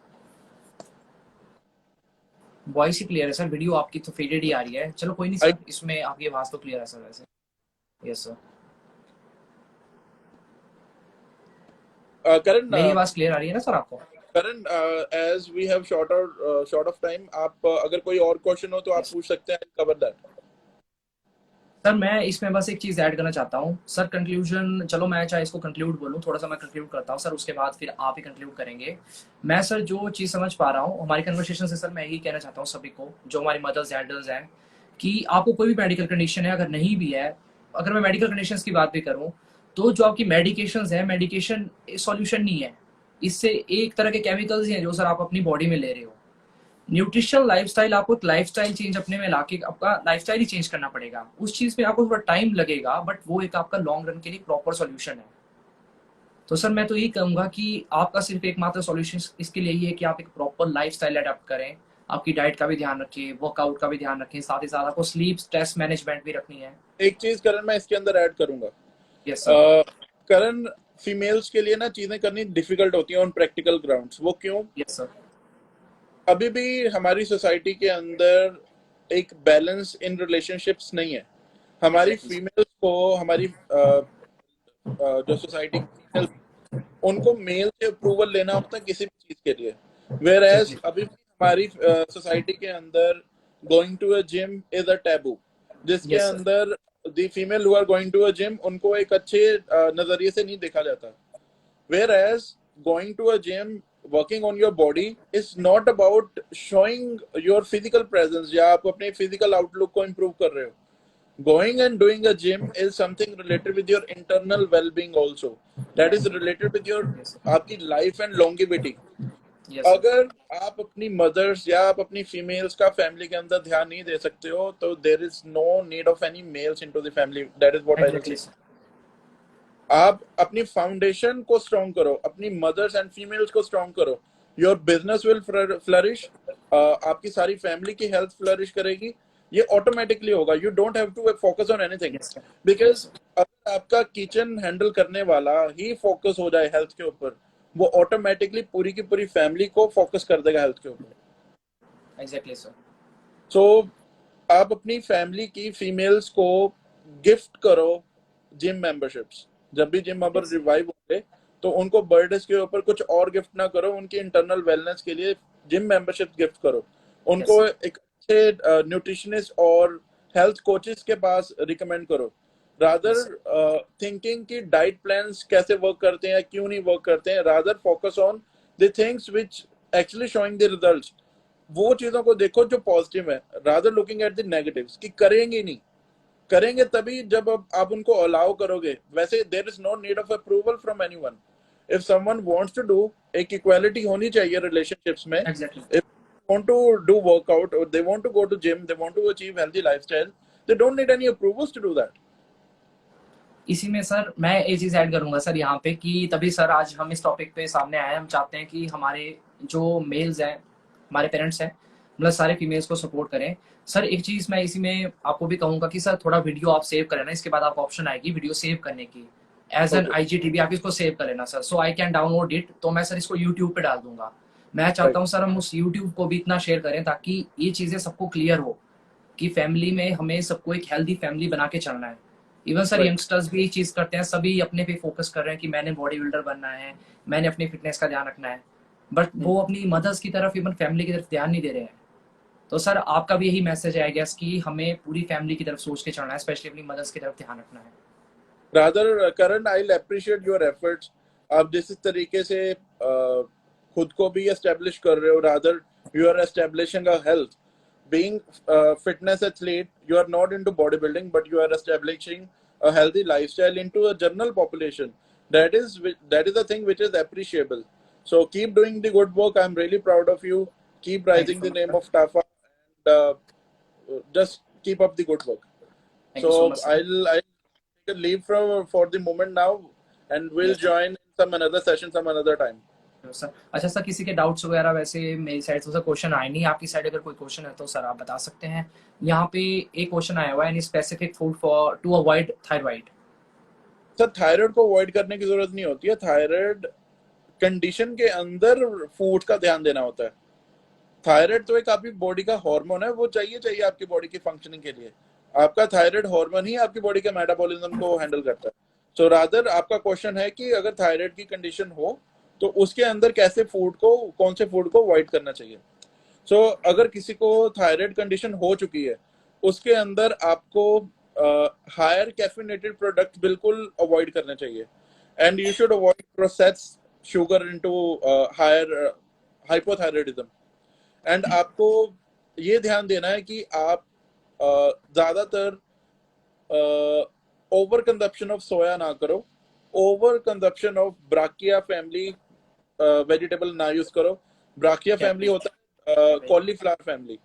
वॉइस ही क्लियर है सर, वीडियो आपकी तो फेडेड ही आ रही है. चलो कोई नहीं सर, इसमें आपकी आवाज तो क्लियर है सर वैसे. यस सर, करण मेरी आवाज क्लियर आ रही है ना सर आपको? Karan, as we have short of time, आप अगर कोई और क्वेश्चन हो तो आप यस पूछ सकते हैं. Cover that. सर मैं इसमें बस एक चीज़ ऐड करना चाहता हूँ सर। कंक्लूजन, चलो मैं चाहे इसको कंक्लूड बोलूँ, थोड़ा सा मैं कंक्लूड करता हूँ सर, उसके बाद फिर आप ही कंक्लूड करेंगे। मैं सर जो चीज़ समझ पा रहा हूँ हमारी कन्वर्सेशन से सर, मैं यही कहना चाहता हूँ सभी को, जो हमारी मदर्स एल्डर्स हैं, कि आपको कोई भी मेडिकल कंडीशन है, अगर नहीं भी है, अगर मैं मेडिकल कंडीशंस की बात भी करूँ, तो जो आपकी मेडिकेशंस है, मेडिकेशन सॉल्यूशन नहीं है। इससे एक तरह के केमिकल्स ही हैं जो सर आप अपनी बॉडी में ले रहे हो। न्यूट्रिशनल लाइफस्टाइल, आपको एक लाइफस्टाइल चेंज अपने में लाके आपका लाइफस्टाइल ही चेंज करना पड़ेगा। उस चीज में आपको थोड़ा टाइम लगेगा, बट वो एक आपका लॉन्ग रन के लिए प्रॉपर सॉल्यूशन है। तो सर मैं तो यही कहूंगा कि आपका सिर्फ एकमात्र सॉल्यूशन इसके लिए ही है कि आप एक प्रॉपर लाइफस्टाइल अडेप्ट करें। आपकी डाइट का भी ध्यान रखें, वर्कआउट का भी ध्यान रखें, साथ ही साथ आपको स्लीप स्ट्रेस मैनेजमेंट भी रखनी है। एक चीज करण मैं इसके अंदर ऐड करूंगा। Yes sir. करण, फीमेल्स के लिए ना चीजें करनी डिफिकल्ट होती हैं ऑन प्रैक्टिकल ग्राउंड्स। वो क्यों? Yes sir. अभी भी हमारी सोसाइटी के अंदर एक बैलेंस इन रिलेशनशिप्स नहीं है। हमारी एग्जैक्टली सर। फीमेल्स को, हमारी जो सोसाइटी की फीमेल्स, उनको मेल से अप्रूवल लेना होता है किसी भी चीज के लिए। Whereas exactly. अभी भी हमारी सोसाइटी के अंदर going to a gym is a taboo, जिसके यस सर। अंदर the female who are going to a gym, उनको एक अच्छे नजरिए से नहीं देखा जाता। Whereas going to a gym, working on your body is not about showing your physical presence या आप अपने physical outlook को improve कर रहे हो. Going and doing a gym is something related with your internal well-being also. That is related with your yes आपकी life and longevity. Sir. Yes sir. अगर आप अपनी मदर्स या आप अपनी फीमेल्स का फैमिली के अंदर ध्यान नहीं दे सकते हो, तो there is no need of any males into the family. That is what I will exactly say. Sir. आप अपनी फाउंडेशन को स्ट्रॉन्ग करो, अपनी मदर्स एंड फीमेल्स को स्ट्रॉन्ग करो, योर बिजनेस विल फ्लरिश, आपकी सारी फैमिली की हेल्थ फ्लरिश करेगी। ये ऑटोमेटिकली होगा। You don't have to focus on anything, yes sir. Yes because sir. अगर आपका किचन हैंडल करने वाला ही फोकस हो जाए हेल्थ के ऊपर, वो ऑटोमेटिकली पूरी की पूरी फैमिली को फोकस कर देगा हेल्थ के ऊपर। Exactly sir. सो आप अपनी फैमिली की फीमेल्स को गिफ्ट करो जिम मेंबरशिप्स। जब भी gym member yes sir. Revive होते, तो उनको बर्थडे के ऊपर कुछ और गिफ्ट ना करो, उनकी इंटरनल वेलनेस के लिए जिम मेंबरशिप गिफ्ट करो। यस उनको सर। एक अच्छे न्यूट्रिशनिस्ट और हेल्थ कोचेस के पास रिकमेंड करो, यस रादर सर। थिंकिंग कि डाइट प्लान्स कैसे वर्क करते हैं, क्यों नहीं वर्क करते हैं। Rather focus on the things which actually showing the results. वो चीजों को देखो जो पॉजिटिव है, rather looking at the negatives कि करेंगे नहीं। करेंगे तभी जब आप उनको अलाउ करोगे। वैसे there is no need of approval from anyone. If someone wants to do, एक इक्वालिटी होनी चाहिए रिलेशनशिप्स में। Exactly. If want to do workout और they want to go to gym, they want to achieve healthy lifestyle, they don't need any approvals to do that. इसी में sir मैं एक चीज़ add करूंगा सर यहाँ पे, कि तभी सर आज हम इस टॉपिक पे सामने आए हैं। हम चाहते हैं कि हमारे जो मेल्स हैं, हमारे पेरेंट्स हैं, मतलब सारे फीमेल्स को सपोर्ट करें। सर एक चीज़ मैं इसी में आपको भी कहूंगा कि सर थोड़ा वीडियो आप सेव करें ना, इसके बाद आपको ऑप्शन आएगी वीडियो सेव करने की, एज एन ओके, IGTV आप इसको सेव कर लेना sir, so I can download it. तो मैं सर इसको यूट्यूब पे डाल दूंगा। मैं चाहता राइट। हूँ सर हम उस यूट्यूब को भी इतना शेयर करें ताकि ये चीज़ें सबको क्लियर हो कि फैमिली में हमें सबको एक हेल्दी फैमिली बना के चलना है। Even sir right. यंगस्टर्स भी ये चीज़ करते हैं, सभी अपने पे फोकस कर रहे हैं कि मैंने बॉडी बिल्डर बनना है, मैंने अपनी फिटनेस का ध्यान रखना है, बट वो अपनी मदर्स की तरफ, इवन फैमिली की तरफ ध्यान नहीं दे रहे हैं। तो सर आपका भी यही मैसेज है आई गेस कि हमें पूरी फैमिली की तरफ सोच के चलना है, स्पेशली अपनी मदर्स की तरफ ध्यान रखना है। Rather Karan, I appreciate your efforts. आप जिस तरीके से खुद को भी एस्टेब्लिश कर रहे हो, rather you are establishing a health, being a fitness athlete, you are not into bodybuilding, but you are establishing a healthy lifestyle into a general population. That is a thing which is appreciable. So keep doing the good work. I'm really proud of you. Keep thank you rising so the much name sir. of Tafa, and just keep up the good work. Thank you So so much sir. I'll take a leave for the moment now, and we'll yes sir. join some another session some another time. Sir अच्छा sir, किसी के doubts वगैरह वैसे मेरी side से question आए नहीं, आपकी साइड अगर कोई क्वेश्चन है तो सर आप बता सकते हैं। यहाँ पे एक क्वेश्चन आया हुआ है, any specific food for to avoid thyroid. Sir thyroid को अवॉइड करने की जरूरत नहीं होती है। थायराइड कंडीशन के अंदर फूड का ध्यान देना होता है। थायराइड तो एक आपकी बॉडी का हार्मोन है, वो चाहिए चाहिए आपकी बॉडी की फंक्शनिंग के लिए। आपका थायराइड हार्मोन ही आपकी बॉडी के मेटाबॉलिज्म को हैंडल करता है। सो रादर आपका क्वेश्चन है कि अगर थायराइड की कंडीशन हो, तो उसके अंदर कैसे फूड को, कौन से फूड को अवॉइड करना चाहिए। अगर किसी को थायराइड कंडीशन हो चुकी है, उसके अंदर आपको हायर कैफिनेटेड प्रोडक्ट बिल्कुल अवॉइड करने चाहिए, and you should avoid process sugar into higher hypothyroidism. And आपको ये ध्यान देना है कि आप ज्यादातर ओवर कंजप्शन ऑफ सोया ना करो, over consumption of brassica family vegetable ना यूज करो। ब्राकिया फैमिली होता है कॉलीफ्लावर फैमिली।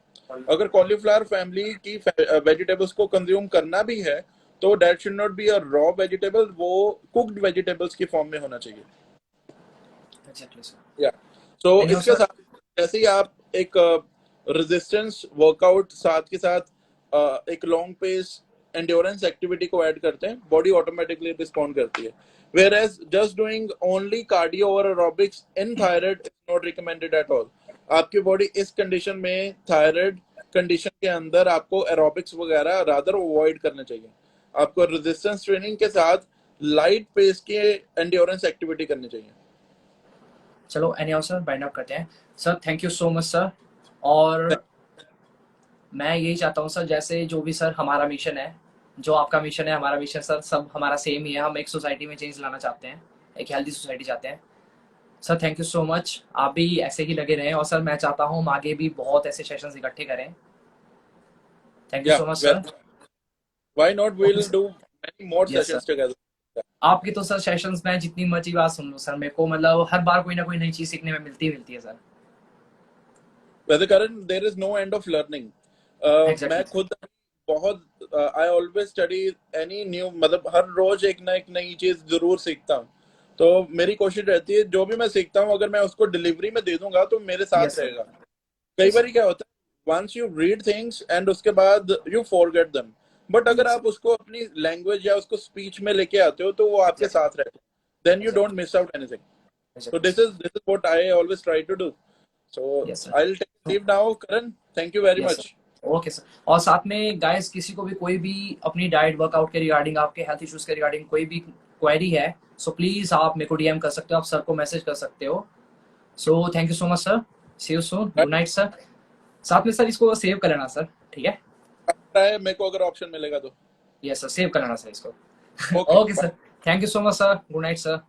अगर कॉलीफ्लावर फैमिली की वेजिटेबल्स को कंज्यूम करना भी है तो that should not be a raw vegetable, वो कुक्ड वेजिटेबल्स की फॉर्म में होना चाहिए। Exactly, sir. या सो And इसके also, साथ जैसे ही आप एक रेजिस्टेंस वर्कआउट साथ के साथ एक लॉन्ग पेस एंड्योरेंस एक्टिविटी को ऐड करते हैं, बॉडी ऑटोमेटिकली रिस्पॉन्ड करती है। Whereas just doing only cardio or aerobics in thyroid is not recommended at all. आपकी बॉडी इस कंडीशन में, थायराइड कंडीशन के अंदर, आपको एरोबिक्स वगैरह रादर अवॉइड करने चाहिए। आपको रेजिस्टेंस ट्रेनिंग के साथ लाइट पेस की एंड्योरेंस एक्टिविटी करनी चाहिए। चलो एनी सर बाइंड अप करते हैं। Sir thank you so much sir. और मैं यही चाहता हूँ सर, जैसे जो भी सर हमारा मिशन है, जो आपका मिशन है, हमारा मिशन सर, सब हमारा सेम ही है। हम एक सोसाइटी में चेंज लाना चाहते हैं, एक हेल्दी सोसाइटी चाहते हैं। Sir thank you so much, आप भी ऐसे ही लगे रहें। और सर मैं चाहता हूँ हम आगे भी बहुत ऐसे सेशंस इकट्ठे करें। Thank you Yeah, so much well, sir. why not? Okay We'll sir. do many more yes sir. sessions together. आपकी तो सर सेशंस में जितनी मर्जी बात सुन लो सर, मेरे को मतलब हर बार कोई ना कोई नई चीज सीखने में मिलती है सर। वैसे Karan, there is no end of learning. मैं एग्जैक्टली सर। खुद बहुत I always study any new, मतलब हर रोज एक ना एक नई चीज जरूर सीखता हूँ। तो मेरी कोशिश रहती है जो भी मैं सीखता हूँ अगर मैं उसको डिलीवरी में दे दूंगा तो मेरे साथ यस सर। रहेगा। कई यस बार सर। क्या होता है, once you read things and उसके बाद यू फॉरगेट देम, बट अगर यस आप उसको अपनी लैंग्वेज या उसको स्पीच में लेके आते हो तो वो आपके सर। साथ रहेगा, then you don't exactly miss out anything. So exactly this is what I always try to do. So yes sir. I'll take leave now, Karan. Thank you very yes much. Sir. Okay sir. और साथ में guys, किसी को भी कोई भी अपनी diet workout के रिगार्डिंग, आपके हेल्थ इश्यूज के रिगार्डिंग कोई भी क्वेरी है, सो प्लीज आप मेरे को डीएम कर सकते हो, आप सर को मैसेज कर सकते हो। So thank you so much sir. See you soon. Good night sir. साथ में सर इसको सेव कर लेना सर, ठीक है? ट्राई मेरे को अगर ऑप्शन मिलेगा तो। यस सर, सेव कर लेना सर इसको। Okay. Okay Bye. Sir. Thank you so much sir. Good night sir.